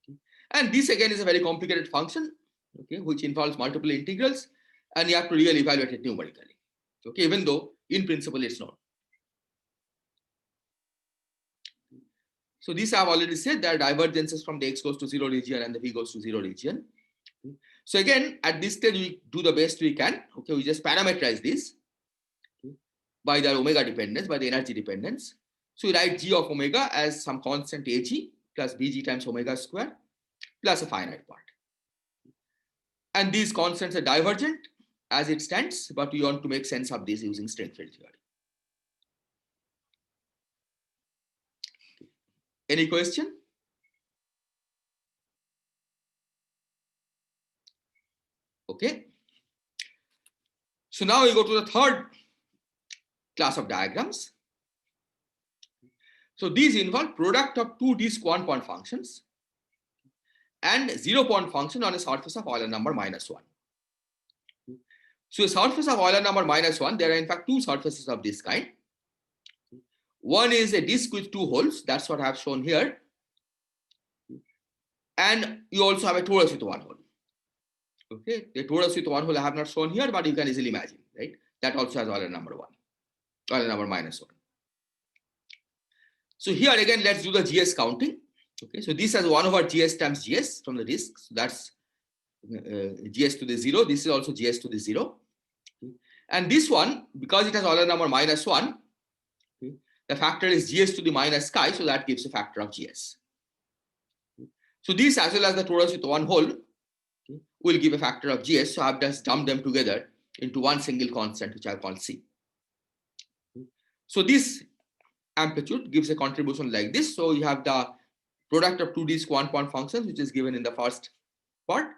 Okay. And this again is a very complicated function, okay, which involves multiple integrals, and you have to really evaluate it numerically. Okay, even though in principle it's known. So these I've already said, there are divergences from the x goes to 0 region and the v goes to 0 region. Okay. So again, at this stage, we do the best we can. Okay, we just parameterize this by their omega dependence, by the energy dependence. So we write g of omega as some constant ag plus bg times omega square plus a finite part. And these constants are divergent as it stands, but we want to make sense of this using string field theory. Any question? Okay. So now we go to the third class of diagrams. So these involve product of two disk 1-point functions and 0-point function on a surface of Euler number -1. So a surface of Euler number -1, there are in fact two surfaces of this kind. One is a disk with two holes, that's what I have shown here. And you also have a torus with one hole. Okay, the torus with one hole I have not shown here, but you can easily imagine, right? That also has Euler number 1, Euler number -1. So here again, let's do the GS counting. Okay, so this has 1 over GS times GS from the disk. So that's GS to the 0. This is also GS to the 0. Okay. And this one, because it has Euler number -1, okay, the factor is GS to the minus chi, so that gives a factor of GS. Okay. So this, as well as the torus with one hole, okay, will give a factor of GS. So I've just dumped them together into one single constant, which I call C. Okay. So this amplitude gives a contribution like this. So you have the product of two disk 1-point functions, which is given in the first part,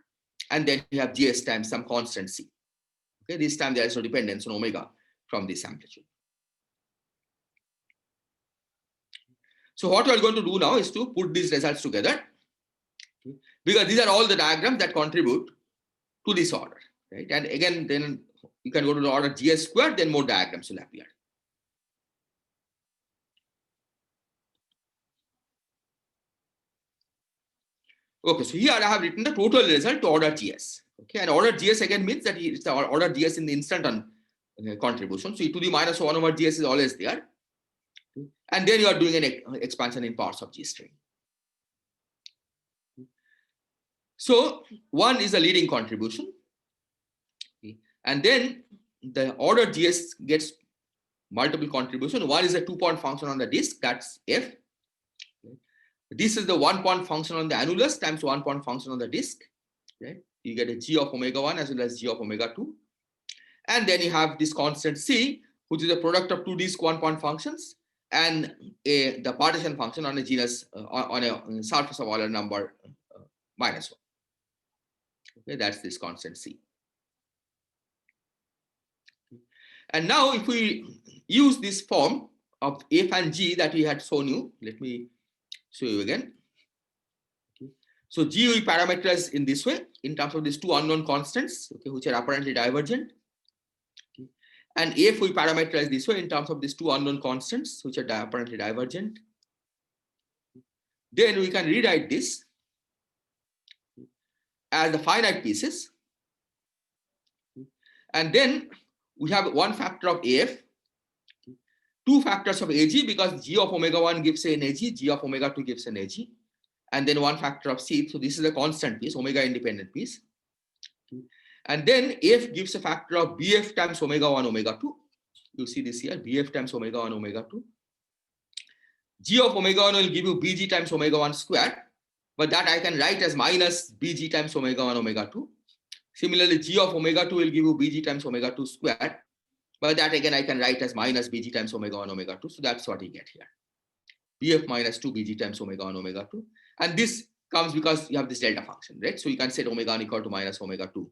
and then you have GS times some constant C. Okay, this time there is no dependence on omega from this amplitude. So what we are going to do now is to put these results together, okay, because these are all the diagrams that contribute to this order, right? And again, then you can go to the order GS squared, then more diagrams will appear. Okay, so here I have written the total result to order GS. Okay, and order GS again means that it's the order GS in the instant on contribution. So e to the -1 over GS is always there. Okay. And then you are doing an expansion in parts of G string. Okay. So 1 is a leading contribution. Okay. And then the order GS gets multiple contribution. 1 is a 2-point function on the disk, that's F. This is the 1-point function on the annulus times 1-point function on the disk. Right? You get a g of omega 1 as well as g of omega 2. And then you have this constant C, which is the product of two disk 1-point functions and the partition function on a genus on a surface of Euler number -1. Okay, that's this constant C. And now if we use this form of F and G that we had shown you, let me show you again. Okay. So G we parameterize in this way in terms of these two unknown constants, okay, which are apparently divergent. Okay. And F we parameterize this way in terms of these two unknown constants, which are apparently divergent. Then we can rewrite this as the finite pieces. And then we have one factor of AF, two factors of AG, because G of omega 1 gives an AG, G of omega 2 gives an AG, and then one factor of C. So this is a constant piece, omega independent piece. And then F gives a factor of BF times omega 1, omega 2. You see this here, BF times omega 1, omega 2. G of omega 1 will give you BG times omega 1 squared, but that I can write as minus BG times omega 1, omega 2. Similarly, g of omega 2 will give you bg times omega 2 squared. But that again I can write as minus bg times omega 1 omega 2. So that's what you get here. Bf minus 2 bg times omega 1 omega 2. And this comes because you have this delta function, right? So you can set omega 1 equal to minus omega 2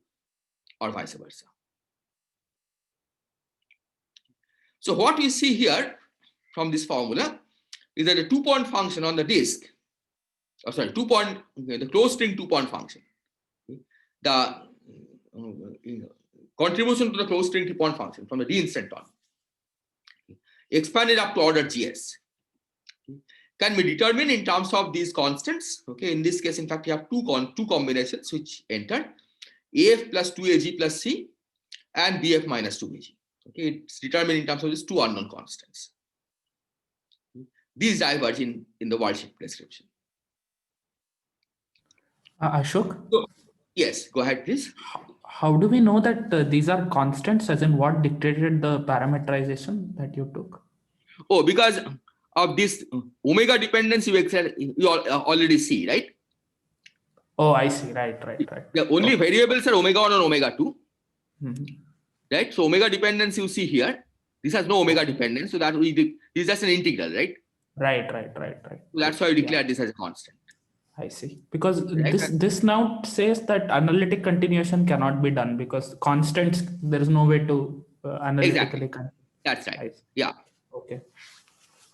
or vice versa. So what we see here from this formula is that a 2-point function on the disk, the closed string 2-point function, the contribution to the closed string 2-point function from the d instant on, expanded up to order gs, can be determined in terms of these constants. Okay, in this case, in fact, you have two combinations which enter af plus 2ag plus c and bf minus 2bg. Okay, it's determined in terms of these two unknown constants. These diverge in the world-shape description. Ashok? So, yes, go ahead, please. How do we know that these are constants, as in what dictated the parameterization that you took? Oh, because of this omega dependence you already see, right? Oh, I see. Right. The only variables are omega 1 and omega 2. Mm-hmm. Right? So omega dependence you see here. This has no omega dependence, so that this is just an integral, right? Right. So that's why I declared this as a constant. I see. Because Right. this now says that analytic continuation cannot be done because constants, there is no way to analytically. Exactly. That's right. Yeah. Okay,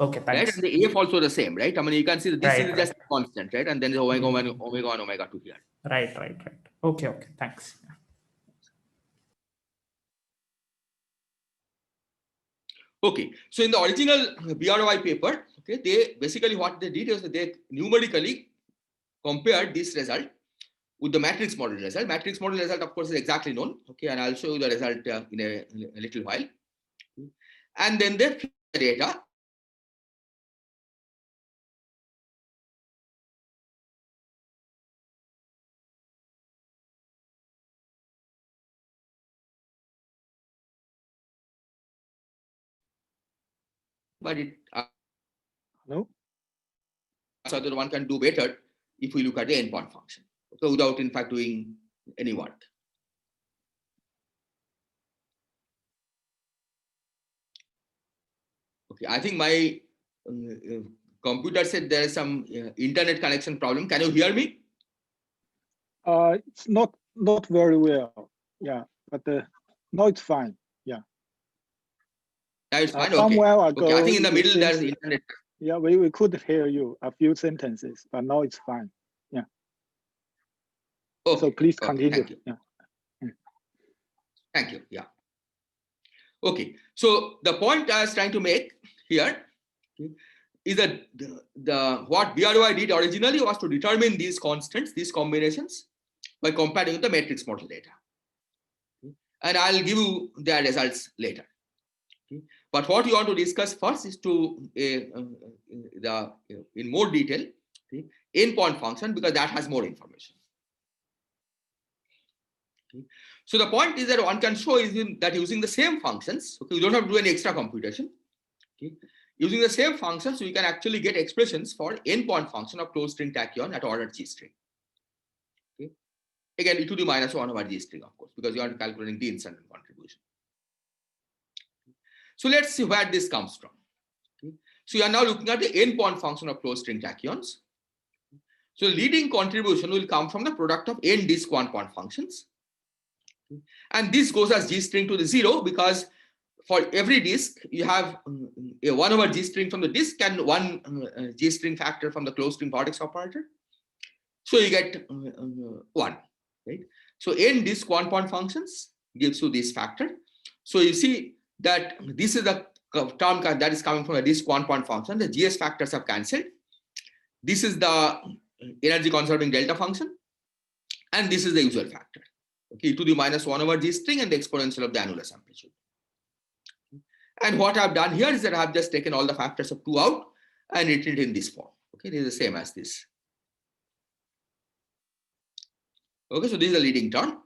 Right. thanks. And the AF also the same, right? I mean, you can see that this Right, is just a constant, right? And then the omega 1, omega 2 here. Right. Okay, thanks. Okay, so in the original BRY paper, okay, they basically what they did is that they numerically compared this result with the matrix model result. Matrix model result, of course, is exactly known. Okay, and I'll show you the result in a little while. And then they fit the data. But it No. so that one can do better if we look at the endpoint function. So without in fact doing any work. Okay, I think my computer said there is some internet connection problem. Can you hear me? It's not very well. Yeah, but no, it's fine. Yeah. That is fine. Some Okay. while ago, Okay. I think in the it middle there's seems- internet. Yeah, we could hear you a few sentences, but now it's fine. Yeah. Okay. So please Okay, continue. thank you. Yeah. Thank you. Yeah. Okay. So the point I was trying to make here is that the what BRY did originally was to determine these constants, these combinations, by comparing with the matrix model data. And I'll give you their results later. But what you want to discuss first is to in more detail the endpoint function, because that has more information. So the point is that one can show is that using the same functions, okay, you don't have to do any extra computation. Okay, using the same functions, we can actually get expressions for endpoint function of closed string tachyon at order G string. Okay, again e to the minus 1 over G string, of course, because you are calculating the instant contribution. So let's see where this comes from. Okay, so you are now looking at the endpoint function of closed string tachyons. So the leading contribution will come from the product of n disk 1-point functions. And this goes as G string to the 0 because for every disk you have a 1 over G string from the disk and 1 G string factor from the closed string vertex operator. So you get 1, right? So n disk 1-point functions gives you this factor. So you see that this is the term that is coming from a disk 1-point function. The GS factors have cancelled. This is the energy conserving delta function, and this is the usual factor. Okay, to the minus 1 over G string and the exponential of the annulus amplitude. And what I've done here is that I've just taken all the factors of 2 out and written it in this form. Okay, this is the same as this. Okay, so this is the leading term.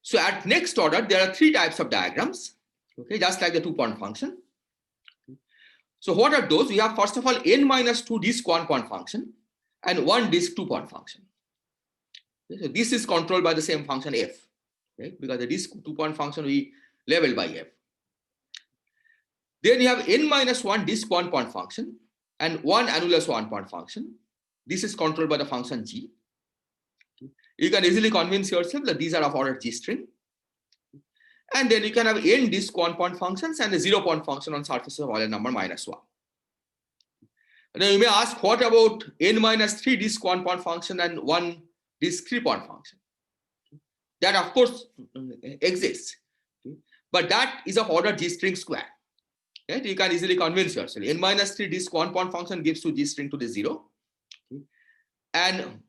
So at next order, there are 3 types of diagrams. Okay, just like the 2-point function. So what are those? We have first of all n minus 2 disk 1-point function and 1 disk 2-point function. Okay, so this is controlled by the same function f, right? Because the disk 2-point function we labeled by f. Then you have n-1 disk 1-point function and one annulus 1-point function. This is controlled by the function g. You can easily convince yourself that these are of order g string. And then you can have n disk 1-point functions and a 0-point function on surfaces of Euler number -1. Now you may ask, what about n-3 disk 1-point function and one disk 3-point function? That of course exists, but that is of order g string square. Right? You can easily convince yourself. n-3 disk 1-point function gives to g string to the 0, and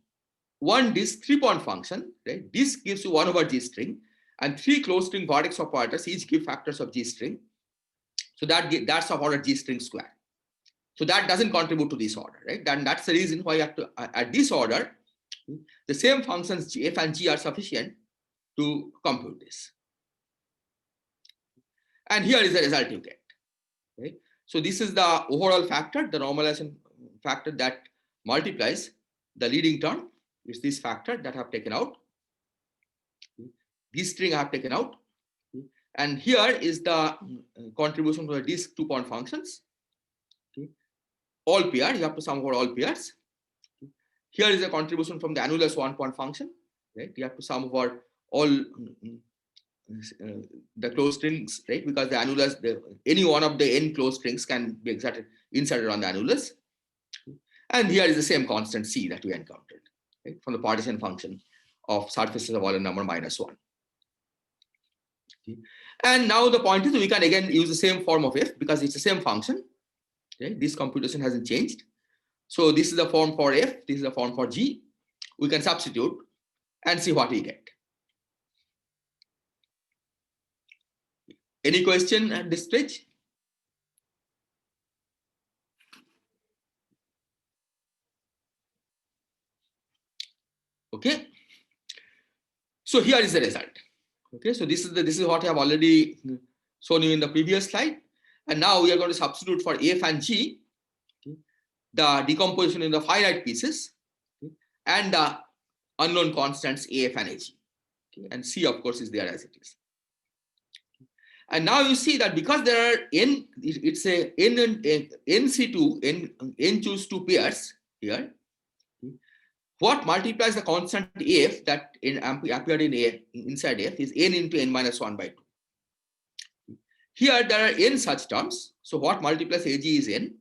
one disk 3-point function, right? Disk gives you 1 over g string, and 3 closed string vertex operators each give factors of g string. So that's of order g string square. So that doesn't contribute to this order, right? Then that's the reason why you have to, at this order, the same functions f and g are sufficient to compute this. And here is the result you get, right? So this is the overall factor, the normalization factor that multiplies the leading term. It's this factor that I have taken out. This string I have taken out. And here is the contribution to the disk 2-point functions. All pair, you have to sum over all pairs. Here is a contribution from the annulus 1-point function, right? You have to sum over all the closed strings, right? Because the annulus, any one of the n closed strings can be inserted on the annulus. And here is the same constant c that we encountered, right? From the partition function of surfaces of Euler number -1. Okay. And now the point is we can again use the same form of f because it's the same function. Okay. This computation hasn't changed. So this is the form for f, this is the form for g. We can substitute and see what we get. Any question at this stage? Okay. So here is the result. Okay, so this is what I have already shown you in the previous slide. And now we are going to substitute for f and g, the decomposition in the finite pieces, and the unknown constants af and ag. Okay, and c of course is there as it is. And now you see that because there are n, it's a n and nc2, n choose 2 pairs here. What multiplies the constant f that appeared in inside f is n into n-1/2. Here there are n such terms. So what multiplies ag is n.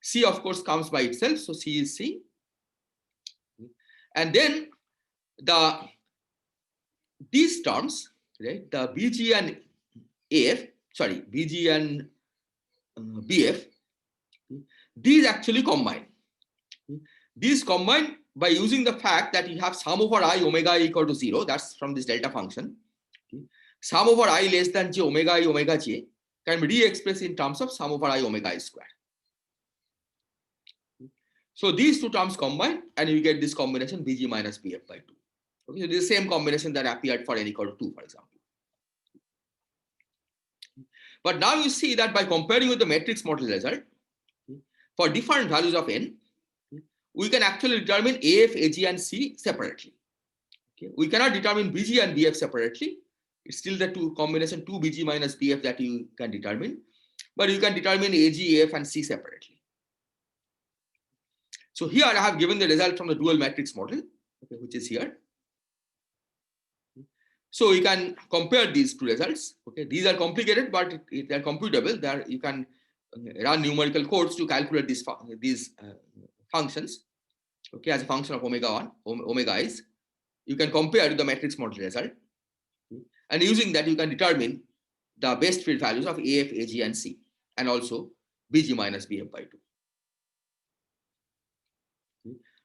C of course comes by itself, so c is c. And then these terms, right? The bg and af, sorry, bg and bf, these actually combine. These combine by using the fact that you have sum over I omega equal to 0, that's from this delta function. Sum over I less than j omega I omega j can be re-expressed in terms of sum over I omega I square. So these two terms combine and you get this combination bg minus bf by 2. Okay, so this is the same combination that appeared for n equal to 2, for example. But now you see that by comparing with the matrix model result, for different values of n, we can actually determine af, ag, and c separately. Okay. We cannot determine bg and bf separately. It's still the combination 2bg minus bf that you can determine, but you can determine ag, af, and c separately. So here I have given the result from the dual matrix model, okay, which is here. So you can compare these two results. Okay, these are complicated, but they are computable. There you can run numerical codes to calculate these functions. Okay, as a function of omega i's, you can compare to the matrix model result, and using that you can determine the best fit values of af, ag, and c, and also bg minus bf by 2.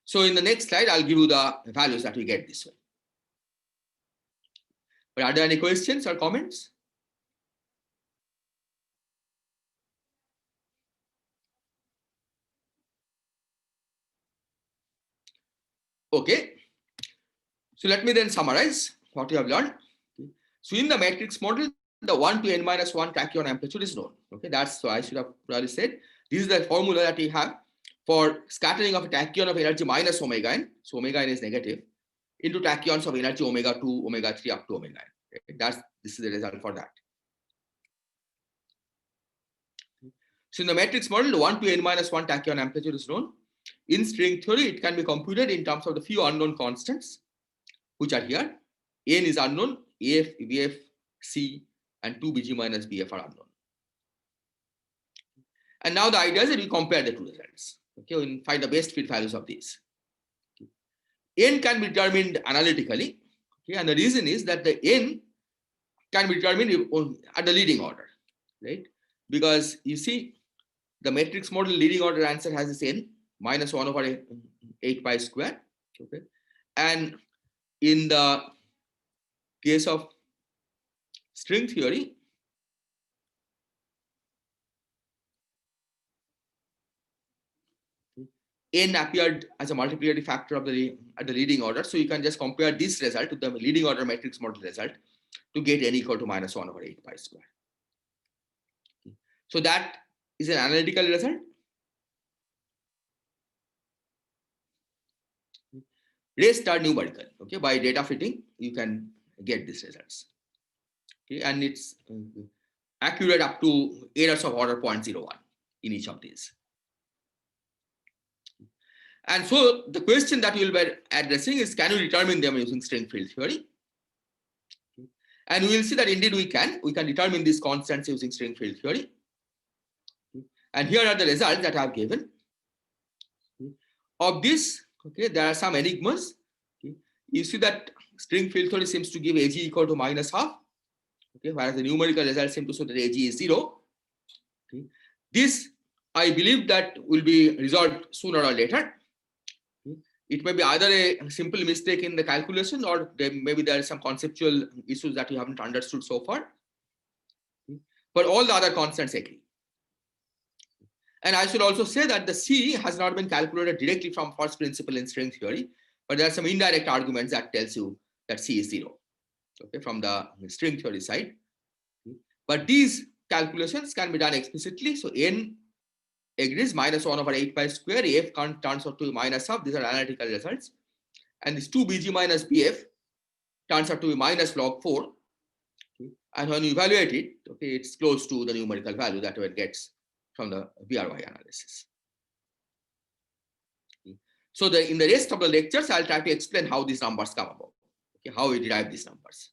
So in the next slide, I'll give you the values that we get this way. But are there any questions or comments? Okay. So let me then summarize what you have learned. So in the matrix model, the 1 to n-1 tachyon amplitude is known. Okay, that's why I should have probably said this is the formula that we have for scattering of a tachyon of energy minus omega n. So omega n is negative. into tachyons of energy omega 2, omega 3 up to omega n. This is the result for that. So in the matrix model, the 1 to n minus 1 tachyon amplitude is known. In string theory, it can be computed in terms of the few unknown constants, which are here. N is unknown, AF, BF, C, and 2 Bg minus BF are unknown. And now the idea is that we compare the two results. Okay, we find the best fit values of these. N can be determined analytically. Okay, and the reason is that the N can be determined at the leading order, right? Because you see, the matrix model leading order answer has this N minus 1 over 8 pi square. Okay, and in the case of string theory, N appeared as a multiplicity factor of at the leading order. So you can just compare this result to the leading order matrix model result to get N equal to minus 1 over 8 pi square. So that is an analytical result. Rest are numerical. Okay, by data fitting, you can get these results. Okay, and it's accurate up to errors of order 0.01 in each of these. And so the question that we will be addressing is, can we determine them using string field theory? And we will see that indeed we can. We can determine these constants using string field theory. And here are the results that I have given. Of this, okay, there are some enigmas. Okay. You see that string field theory seems to give Ag equal to minus half. Okay, whereas the numerical results seem to show that Ag is 0. Okay. This, I believe, that will be resolved sooner or later. It may be either a simple mistake in the calculation, or maybe there are some conceptual issues that you haven't understood so far. But all the other constants agree. And I should also say that the C has not been calculated directly from first principle in string theory, but there are some indirect arguments that tells you that C is 0, okay, from the string theory side. But these calculations can be done explicitly. So N agrees minus 1 over 8 pi square, F turns out to be minus half. These are analytical results. And this 2 Bg minus Bf turns out to be minus log 4. Okay. And when you evaluate it, okay, it's close to the numerical value that one gets from the BRY analysis. Okay. So in the rest of the lectures, I'll try to explain how these numbers come about, okay, how we derive these numbers.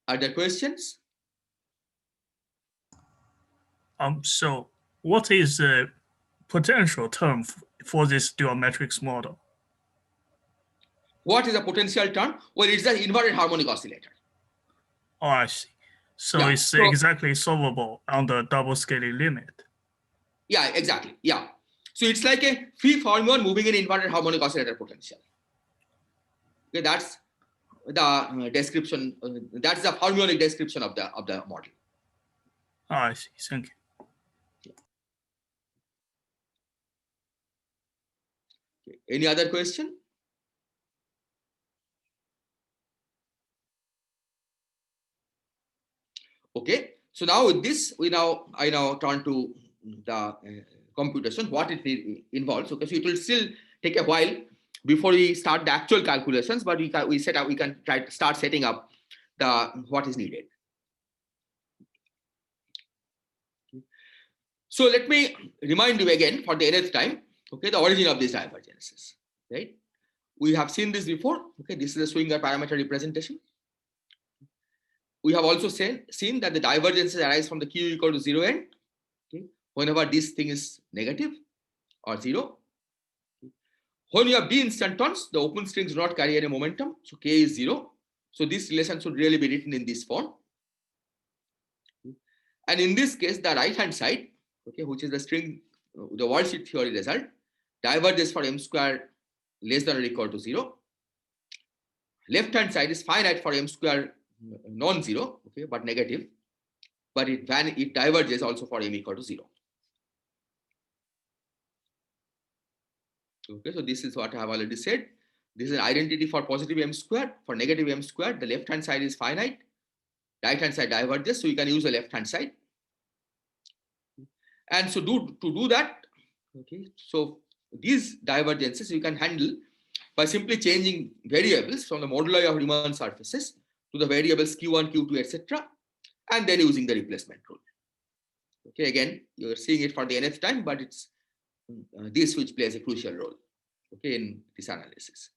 Are there questions? So what is the potential term for this dual matrix model? What is the potential term? Well, it's the inverted harmonic oscillator. Oh, I see. So Yeah, it's so- exactly solvable on the double scaling limit. Yeah, exactly. Yeah. So it's like a free fermion moving in inverted harmonic oscillator potential. Okay, that's the description. That's the fermionic description of the model. Oh, I see. Thank you. Okay. Any other question? Okay. So now with this, I now turn to the computation, what it involves. Okay. So it will still take a while before we start the actual calculations, but we can try to start setting up what is needed. So let me remind you again for the nth time, okay, the origin of these divergences, right? We have seen this before. Okay, this is a Schwinger parameter representation. We have also seen that the divergences arise from the q equal to 0 end, okay, whenever this thing is negative or 0. When you have d instantons, the open strings do not carry any momentum, so k is 0. So this relation should really be written in this form. And in this case, the right hand side, okay, which is the string, the worldsheet theory result, diverges for m square less than or equal to 0. Left hand side is finite for m square non-zero, okay, but negative, but it diverges also for m equal to 0. Okay, so this is what I have already said. This is an identity for positive m square. For negative m square, the left hand side is finite, right hand side diverges, so you can use the left hand side. And so to do that, okay, so these divergences you can handle by simply changing variables from the moduli of Riemann surfaces to the variables q1, q2, etc., and then using the replacement rule. Okay, again, you're seeing it for the nth time, but it's this which plays a crucial role, okay, in this analysis.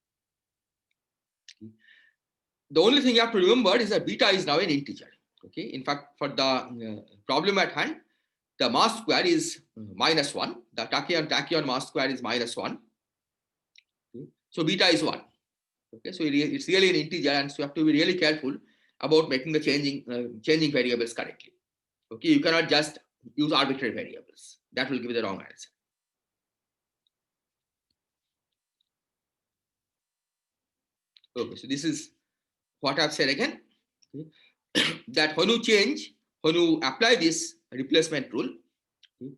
The only thing you have to remember is that beta is now an integer. Okay, in fact, for the problem at hand, the mass square is -1. The tachyon mass square is -1. Okay. So beta is 1. Okay, so it's really an integer, and so you have to be really careful about making the changing variables correctly. Okay, you cannot just use arbitrary variables. That will give you the wrong answer. Okay, so this is what I've said again. Okay. That when you apply this replacement rule, okay,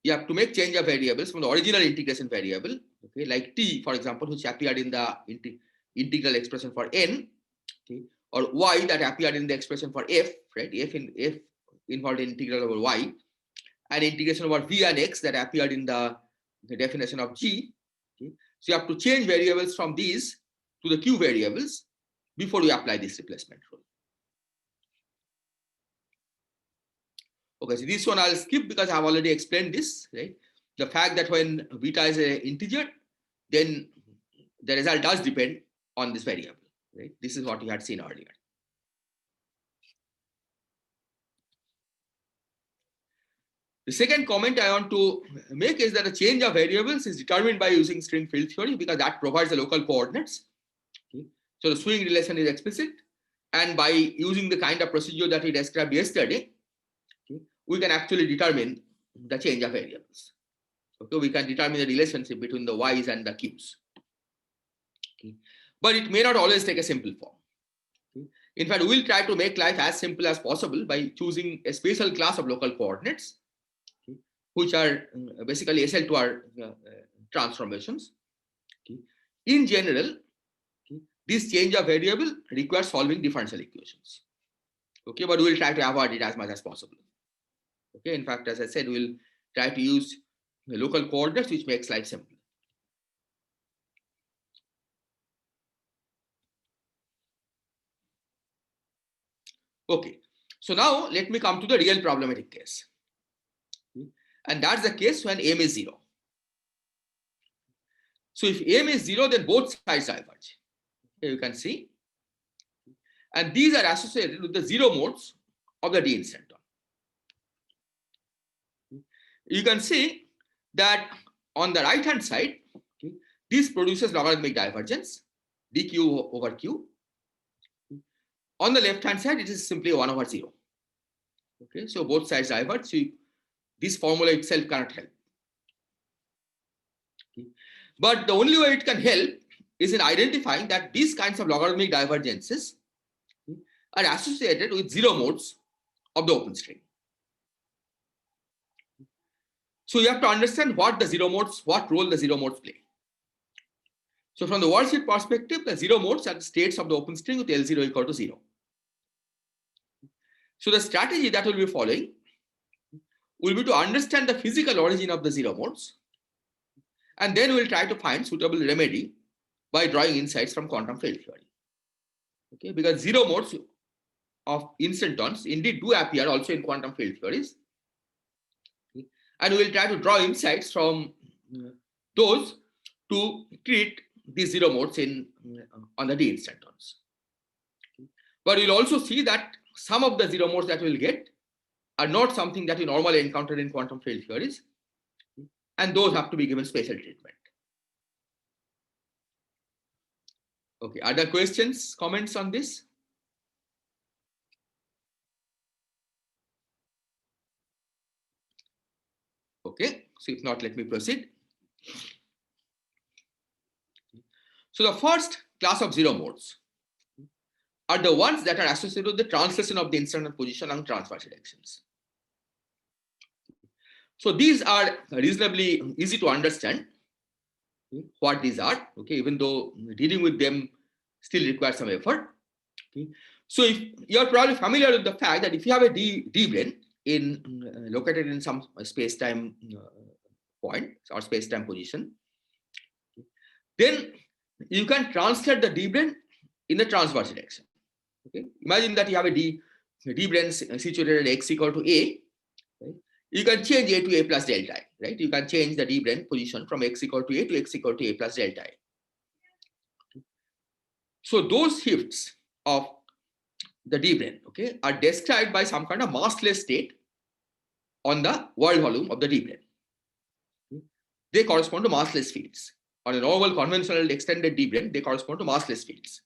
you have to make change of variables from the original integration variable, okay, like t, for example, which appeared in the integral expression for n, okay, or y that appeared in the expression for f, right? F involved in integral over y, and integration over v and x that appeared in the definition of g. Okay. So you have to change variables from these to the q variables before you apply this replacement rule. Okay, so this one I'll skip because I've already explained this, right? The fact that when beta is an integer, then the result does depend on this variable, right? This is what you had seen earlier. The second comment I want to make is that the change of variables is determined by using string field theory, because that provides the local coordinates. Okay. So the swing relation is explicit, and by using the kind of procedure that we described yesterday, okay, we can actually determine the change of variables. Okay, we can determine the relationship between the y's and the q's. Okay. But it may not always take a simple form. Okay. In fact, we'll try to make life as simple as possible by choosing a special class of local coordinates, okay, which are basically SL2R transformations. Okay. In general, okay, this change of variable requires solving differential equations. Okay, but we'll try to avoid it as much as possible. Okay, in fact, as I said, we'll try to use the local coordinates, which makes life simple. Okay, so now let me come to the real problematic case. Okay. And that's the case when m is 0. So if m is 0, then both sides diverge. Here you can see. And these are associated with the 0 modes of the d instanton. You can see that on the right hand side, okay, this produces logarithmic divergence, dq over q. On the left hand side, it is simply 1 over 0. Okay, so both sides diverge. So this formula itself cannot help. Okay. But the only way it can help is in identifying that these kinds of logarithmic divergences, okay, are associated with 0 modes of the open string. So you have to understand what role the 0 modes play. So from the worldsheet perspective, the 0 modes are the states of the open string with L0 equal to 0. So the strategy that we'll be following will be to understand the physical origin of the 0 modes, and then we'll try to find suitable remedy by drawing insights from quantum field theory. Okay, because 0 modes of instantons indeed do appear also in quantum field theories. Okay. And we'll try to draw insights from those to treat these 0 modes on the d instantons. Okay. But we'll also see that some of the 0 modes that we'll get are not something that we normally encounter in quantum field theories, and those have to be given special treatment. Okay, are there questions, comments on this? Okay, so if not, let me proceed. So the first class of 0 modes are the ones that are associated with the translation of the instanton position along transverse directions. So these are reasonably easy to understand what these are, okay, even though dealing with them still requires some effort. Okay. So if you're probably familiar with the fact that if you have a d-brane located in some space-time point or space-time position, then you can translate the d-brain in the transverse direction. Okay, imagine that you have a d-brain situated at x equal to a. Right? You can change a to a plus delta I, right? You can change the d-brain position from x equal to a to x equal to a plus delta I. So those shifts of the d-brain, okay, are described by some kind of massless state on the world volume of the d-brain. They correspond to massless fields. On a normal conventional extended d-brain, they correspond to massless fields.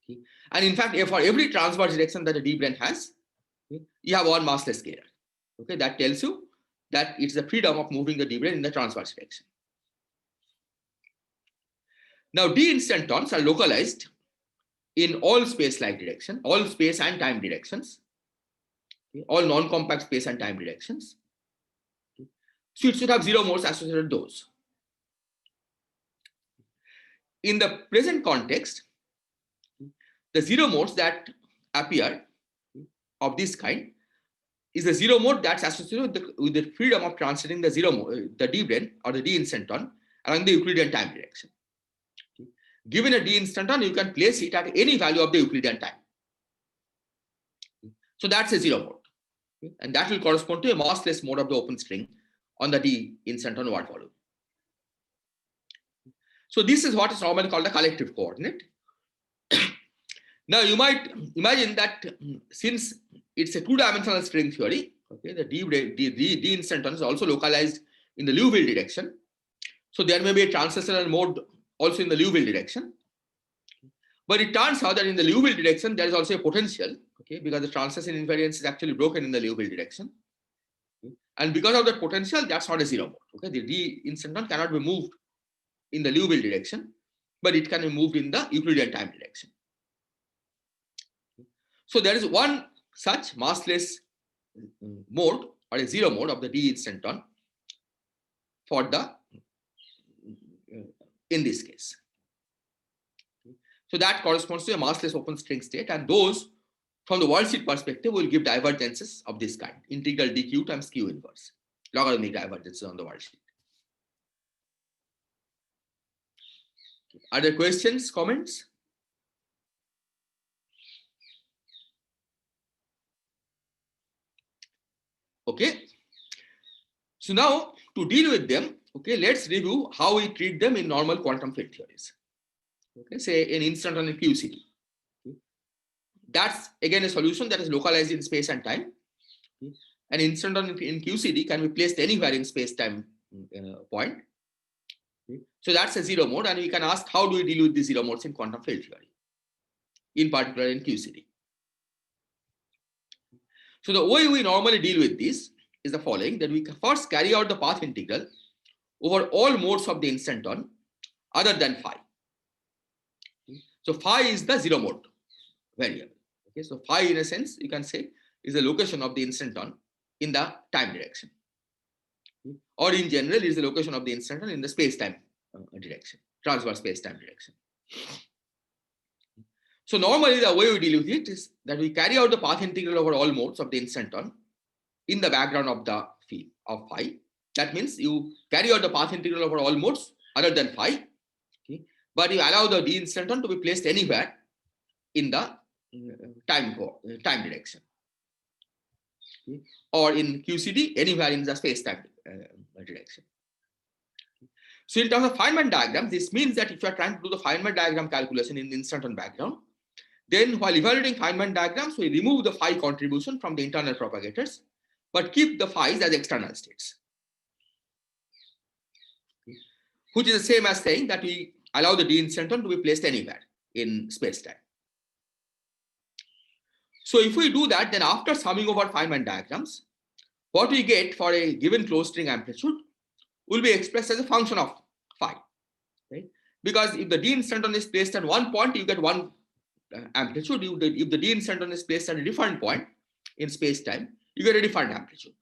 Okay. And in fact, for every transverse direction that a d-brain has, okay, you have one massless scalar. Okay, that tells you that it's the freedom of moving the d-brain in the transverse direction. Now, d-instantons are localized in all space-like direction, all space and time directions, okay, all non-compact space and time directions. Okay. So it should have zero modes associated with those. In the present context, the zero modes that appear of this kind is a zero mode that's associated with the freedom of translating the zero mode, the d-brain or the d-instanton along the Euclidean time direction. Okay. Given a d-instanton, you can place it at any value of the Euclidean time. So that's a zero mode. Okay. And that will correspond to a massless mode of the open string on the d-instanton world volume. So this is what is normally called the collective coordinate. Now you might imagine that since it's a two-dimensional string theory, okay, the d-instanton is also localized in the Liouville direction. So there may be a translational mode also in the Liouville direction. But it turns out that in the Liouville direction, there is also a potential, okay, because the translation invariance is actually broken in the Liouville direction. Okay. And because of that potential, that's not a zero mode. Okay, the d-instanton cannot be moved in the Liouville direction, but it can be moved in the Euclidean time direction. So there is one such massless mode or a zero mode of the d-instanton for the in this case. So that corresponds to a massless open string state, and those from the worldsheet perspective will give divergences of this kind, integral dq times q inverse, logarithmic divergences on the worldsheet. Are there questions, comments? Okay. So now to deal with them, okay, let's review how we treat them in normal quantum field theories. Okay, say an instanton in QCD. Okay. That's again a solution that is localized in space and time. Okay. An instanton in QCD can be placed anywhere in space-time point. Okay. So that's a zero mode, and we can ask how do we deal with the zero modes in quantum field theory, in particular in QCD. So the way we normally deal with this is the following, that we first carry out the path integral over all modes of the instanton other than phi. So phi is the zero mode variable. Okay, so phi in a sense you can say is the location of the instanton in the time direction, or in general is the location of the instanton in the space-time direction, transverse space-time direction. So normally the way we deal with it is that we carry out the path integral over all modes of the instanton in the background of the field of phi. That means you carry out the path integral over all modes other than phi, okay, but you allow the d-instanton to be placed anywhere in the time direction, okay, or in QCD anywhere in the space-time direction. So in terms of Feynman diagram, this means that if you are trying to do the Feynman diagram calculation in the instanton background, then while evaluating Feynman diagrams, we remove the phi contribution from the internal propagators, but keep the phi's as external states, which is the same as saying that we allow the d-instanton to be placed anywhere in space-time. So if we do that, then after summing over Feynman diagrams, what we get for a given closed string amplitude will be expressed as a function of phi, right? Because if the d-instanton is placed at one point, you get one amplitude. If the d-instanton is placed at a different point in space-time, you get a different amplitude.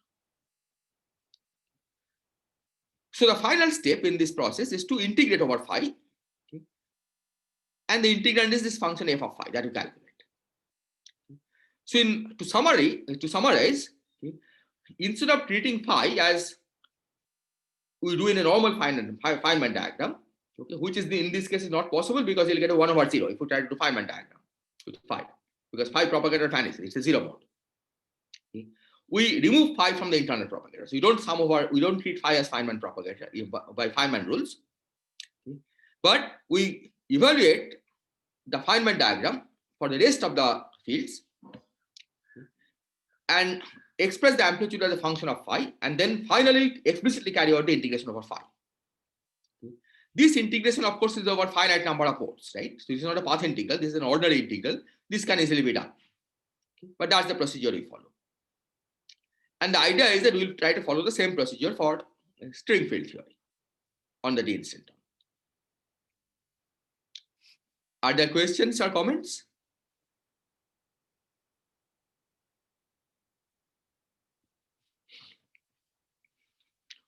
So the final step in this process is to integrate over phi, okay? And the integrand is this function f of phi that you calculate. So to summarize, okay, instead of treating phi as we do in a normal Feynman diagram, Okay, which is in this case is not possible because you'll get a 1 over 0 if you try to do Feynman diagram with phi, because phi propagator vanishes, it's a 0 mode. Okay. We remove phi from the internal propagator, so we don't treat phi as Feynman propagator by Feynman rules, okay. But we evaluate the Feynman diagram for the rest of the fields and express the amplitude as a function of phi, and then finally explicitly carry out the integration over phi. This integration, of course, is over finite number of modes, right? So this is not a path integral, this is an ordinary integral. This can easily be done, but that's the procedure we follow. And the idea is that we'll try to follow the same procedure for string field theory on the d-instanton. Are there questions or comments?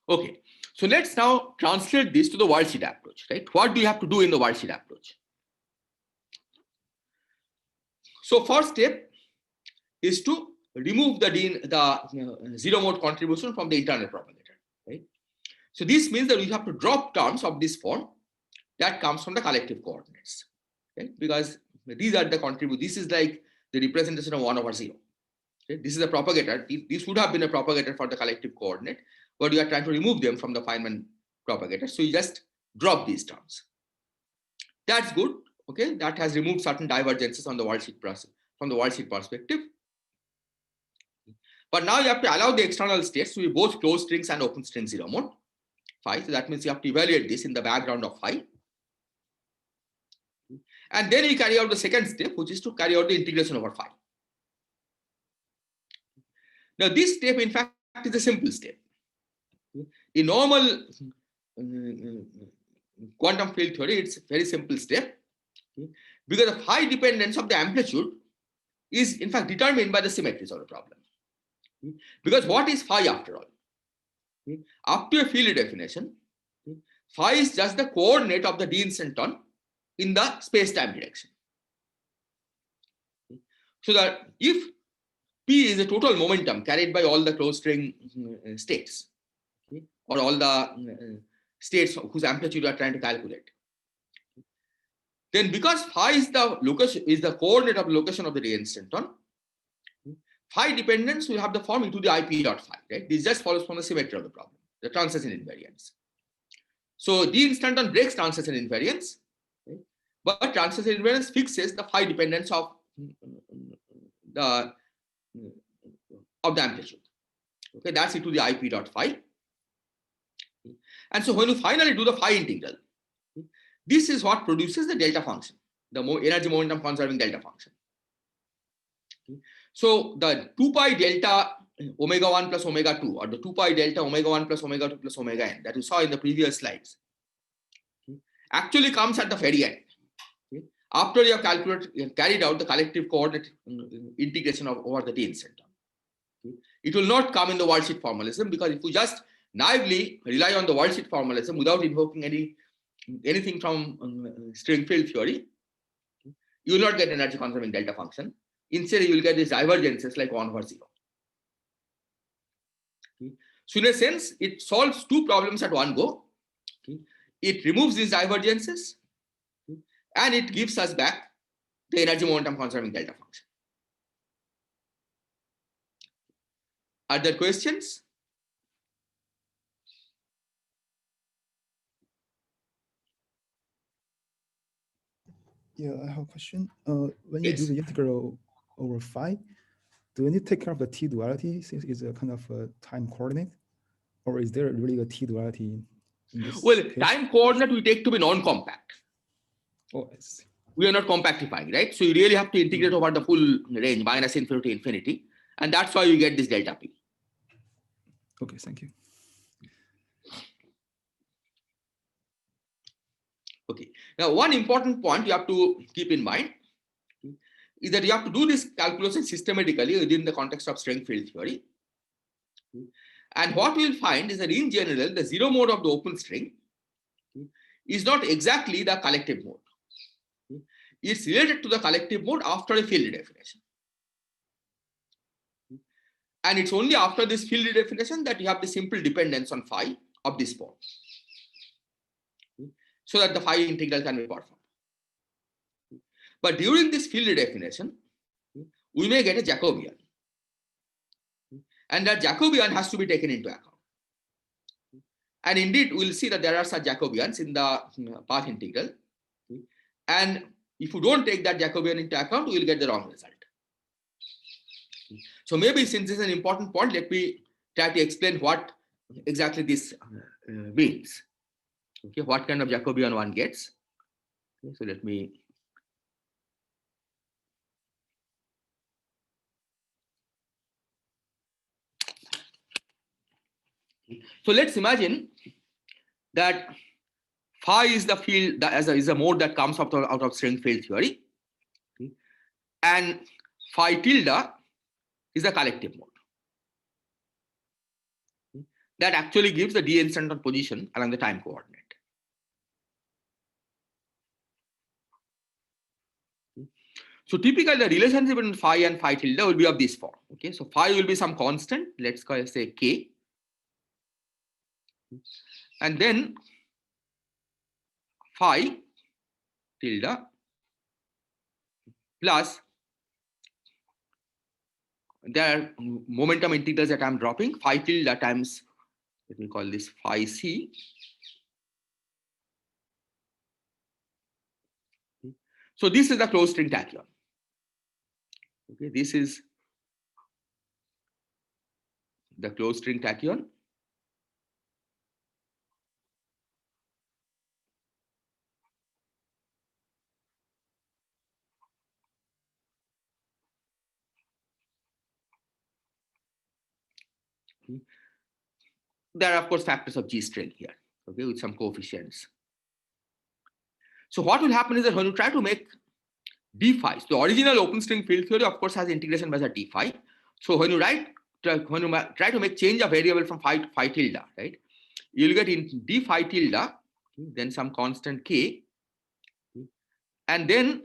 Okay, so let's now translate this to the worldsheet approach, right? What do you have to do in the worldsheet approach? So first step is to remove the zero mode contribution from the internal propagator, right? So this means that we have to drop terms of this form that comes from the collective coordinates, okay? Because these are the this is like the representation of 1 over 0. Okay? This is a propagator. This would have been a propagator for the collective coordinate, but you are trying to remove them from the Feynman propagator. So you just drop these terms. That's good. Okay, that has removed certain divergences on the worldsheet process from the worldsheet perspective. But now you have to allow the external states to be both closed strings and open string 0 mode phi. So that means you have to evaluate this in the background of phi. And then you carry out the second step, which is to carry out the integration over phi. Now this step, in fact, is a simple step. In normal quantum field theory, it's a very simple step, because the phi dependence of the amplitude is in fact determined by the symmetries of the problem. Because what is phi after all? Up to a field definition, phi is just the coordinate of the d-instanton in the space-time direction. So that if P is a total momentum carried by all the closed string states, or all the states whose amplitude you are trying to calculate, then because phi is the location, is the coordinate of the location of the d-instanton, phi dependence will have the form into the IP dot phi, right? This just follows from the symmetry of the problem, the transition invariance. So d-instanton breaks transition invariance, right? But transition invariance fixes the phi dependence of the amplitude. Okay, that's into the IP dot phi. And so when you finally do the phi integral, this is what produces the delta function, the energy momentum conserving delta function. So the 2 pi delta omega 1 plus omega 2, or the 2 pi delta omega 1 plus omega 2 plus omega n that you saw in the previous slides, actually comes at the very end, after you have carried out the collective coordinate integration over the d-instanton. It will not come in the worldsheet formalism, because if you just naively rely on the worldsheet formalism without invoking anything from string field theory, you will not get energy conserving delta function. Instead, you will get these divergences like 1 over 0. So in a sense, it solves two problems at one go. It removes these divergences, and it gives us back the energy momentum conserving delta function. Are there questions? Yeah, I have a question. When you do Yes. the integral over phi, do you need to take care of the t duality since it's a kind of a time coordinate, or is there really a t duality in this Well, case? time coordinate we take to be non-compact. Oh, I see. We are not compactifying, right? So you really have to integrate over the full range, minus infinity to infinity, and that's why you get this delta p. Okay, thank you. Okay. Now, one important point you have to keep in mind is that you have to do this calculation systematically within the context of string field theory. And what we'll find is that in general, the zero mode of the open string is not exactly the collective mode. It's related to the collective mode after a field redefinition. And it's only after this field redefinition that you have the simple dependence on phi of this form. so that the phi integral can be performed. But during this field redefinition, we may get a Jacobian. And that Jacobian has to be taken into account. And indeed, we'll see that there are such Jacobians in the path integral. And if you don't take that Jacobian into account, we will get the wrong result. So maybe since this is an important point, let me try to explain what exactly this means. Okay, what kind of Jacobian one gets. Okay, so let me. So let's imagine that phi is the field that is a mode that comes out of string field theory, and phi tilde is the collective mode that actually gives the d instanton position along the time coordinate. So typically the relationship between phi and phi tilde will be of this form. Okay, so phi will be some constant, let's say k, and then phi tilde plus there are momentum integrals that I'm dropping, phi tilde times, let me call this phi c. So this is the closed string tachyon. Okay, this is the closed string tachyon. There are of course factors of G string here, okay, with some coefficients. So what will happen is that when you try to make d phi, so the original open string field theory of course has integration measure d phi. So when you try to make change of variable from phi to phi tilde, right, you'll get in d phi tilde, then some constant k, and then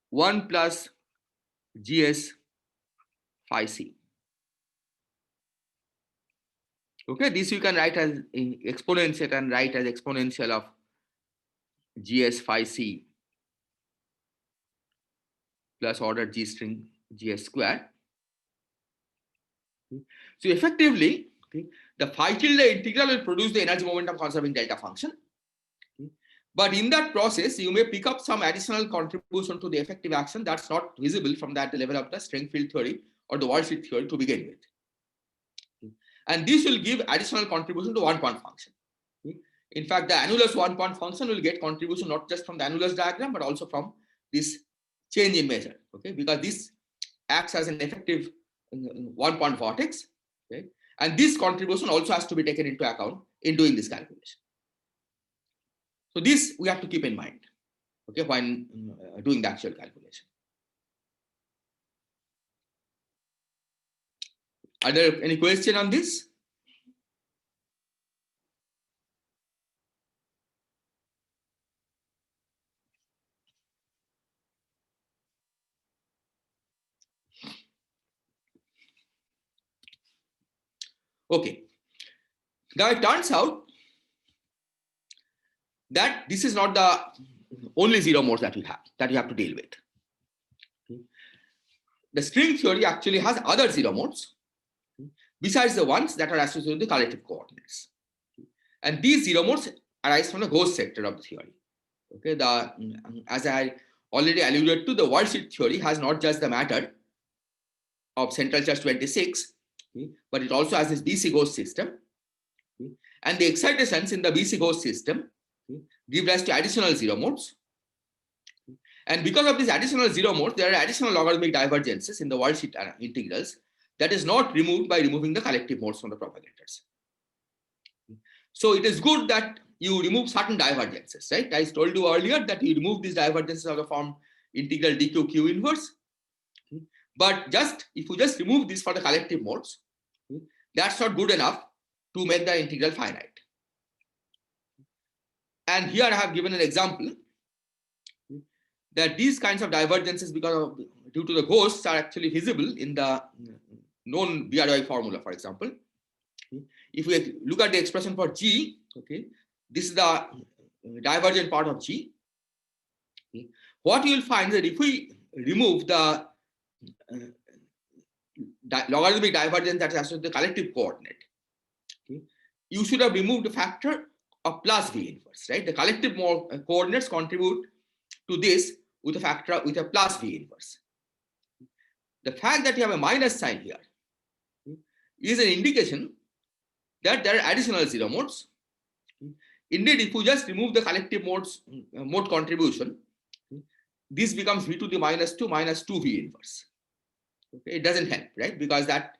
1 plus gs phi c. Okay, this you can write as exponential and write as exponential of gs phi c plus order g string gs square. So effectively, okay, the phi tilde integral will produce the energy momentum conserving delta function. But in that process, you may pick up some additional contribution to the effective action that's not visible from that level of the string field theory or the world sheet theory to begin with. And this will give additional contribution to one-point function. In fact, the annulus one-point function will get contribution not just from the annulus diagram, but also from this change in measure. Okay, because this acts as an effective one-point vortex. Okay, and this contribution also has to be taken into account in doing this calculation. So this we have to keep in mind, okay, when doing the actual calculation. Are there any question on this? Okay. Now it turns out that this is not the only zero modes that you have to deal with. The string theory actually has other zero modes besides the ones that are associated with the collective coordinates. And these zero modes arise from the ghost sector of the theory. Okay, as I already alluded to, the world sheet theory has not just the matter of central charge 26, but it also has this BC ghost system. And the excitations in the BC ghost system give rise to additional zero modes. And because of these additional zero modes, there are additional logarithmic divergences in the world sheet integrals that is not removed by removing the collective modes from the propagators. So it is good that you remove certain divergences, right? I told you earlier that you remove these divergences of the form integral dq q inverse. But if you just remove this for the collective modes, that's not good enough to make the integral finite. And here I have given an example that these kinds of divergences due to the ghosts are actually visible in the known BRY formula, for example. If we look at the expression for G, okay, this is the divergent part of G, okay, what you will find that if we remove the logarithmic divergence that is associated with the collective coordinate, okay, you should have removed the factor of plus V inverse, right? The collective coordinates contribute to this with a factor with a plus V inverse. The fact that you have a minus sign here is an indication that there are additional zero modes. Indeed, if you just remove the collective mode contribution, this becomes V to the minus 2 V inverse. Okay, it doesn't help, right? Because that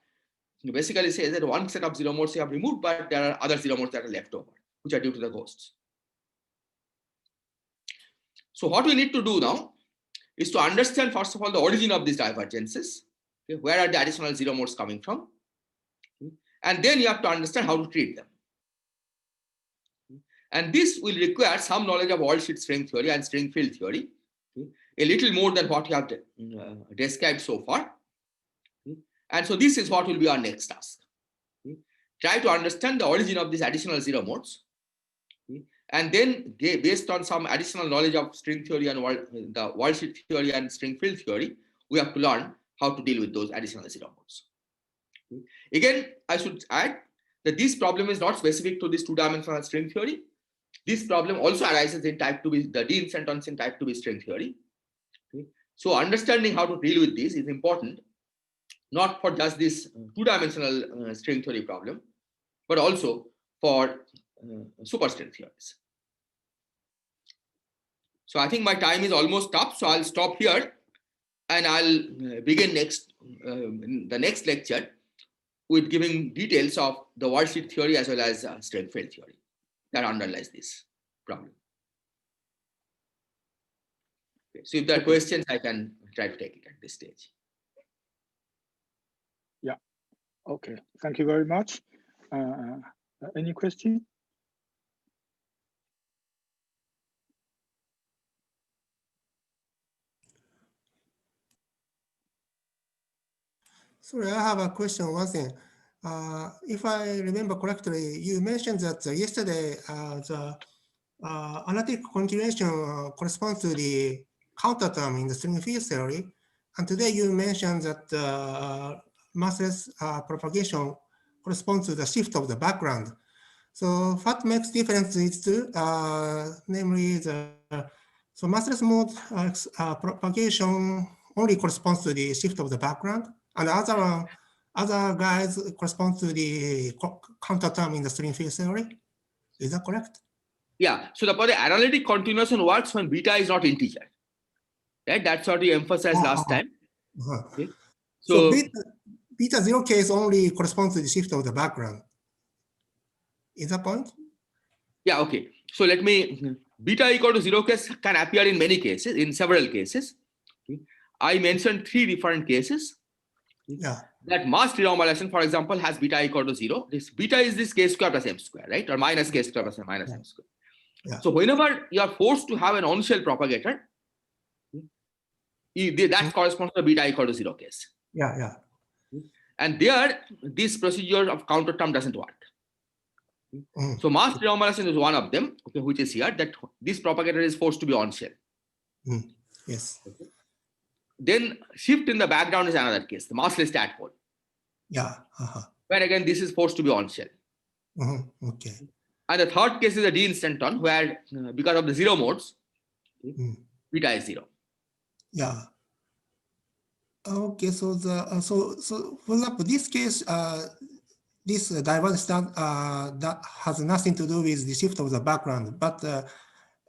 basically says that one set of zero modes you have removed, but there are other zero modes that are left over, which are due to the ghosts. So what we need to do now is to understand, first of all, the origin of these divergences. Okay, where are the additional zero modes coming from? Okay, and then you have to understand how to treat them. And this will require some knowledge of wall-sheet string theory and string field theory, okay, a little more than what you have described so far. Okay. And so this is what will be our next task. Okay. Try to understand the origin of these additional zero modes. Okay. And then based on some additional knowledge of string theory and the wall-sheet theory and string field theory, we have to learn how to deal with those additional zero modes. Okay. Again, I should add that this problem is not specific to this two-dimensional string theory. This problem also arises in type 2B, the de-instantaneous in type 2B string theory. Okay. So understanding how to deal with this is important, not for just this two-dimensional string theory problem, but also for superstring theories. So I think my time is almost up, so I'll stop here and I'll begin the next lecture with giving details of the wall-sheet theory as well as string field theory that underlies this problem. Okay. So if there are questions, I can try to take it at this stage. Yeah. Okay. Thank you very much. Any question? Sorry, I have a question. One thing. If I remember correctly, you mentioned that yesterday the analytic continuation corresponds to the counter term in the string field theory, and today you mentioned that massless propagation corresponds to the shift of the background. So what makes difference these two? Namely, so massless mode propagation only corresponds to the shift of the background, and other guys correspond to the counter term in the string field theory. Is that correct? Yeah. So the analytic continuation works when beta is not integer. Right? That's what we emphasized last time. Okay. So beta 0 case only corresponds to the shift of the background. Is that point? Yeah. Okay. So let me. Beta equal to 0 case can appear in many cases, in several cases. Okay. I mentioned 3 different cases. Yeah. That mass renormalization, for example, has beta equal to 0. This beta is this k square plus m square, right? Or minus k square plus minus m square. Yeah. So whenever you are forced to have an on-shell propagator, that corresponds to beta equal to 0 case. Yeah, yeah. And there, this procedure of counter term doesn't work. So mass renormalization is one of them, okay, which is here, that this propagator is forced to be on-shell. Yes. Okay. Then shift in the background is another case, the massless tadpole. Yeah. Where again, this is forced to be on-shell. Okay. And the third case is the de-instanton, where because of the zero modes, beta is 0. Yeah. Okay. So so for example, this case, this divergence that has nothing to do with the shift of the background, but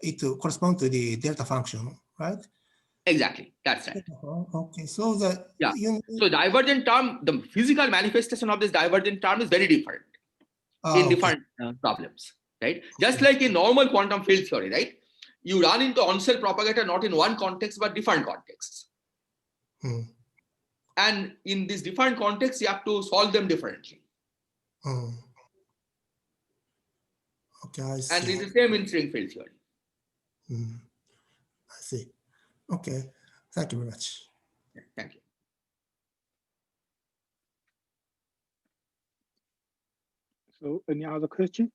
it corresponds to the delta function, right? Exactly. That's right. Okay. So so divergent term, the physical manifestation of this divergent term is very different in different problems, right? Just like in normal quantum field theory, right? You run into on-shell propagator not in one context but different contexts. And in these different contexts, you have to solve them differently. Okay, I see. And it's the same in string field theory. I see. Okay. Thank you very much. Thank you. So any other question?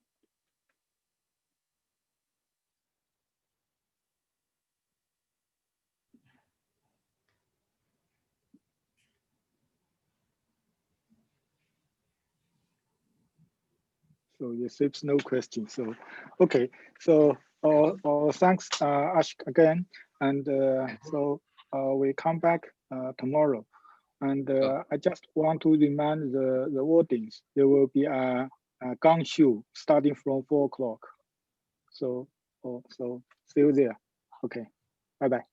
So it seems no question. So, okay. So, thanks, Ash, again. And so we come back tomorrow. And I just want to remind the audience, there will be a gong show starting from 4 o'clock. So, so see you there. Okay, bye-bye.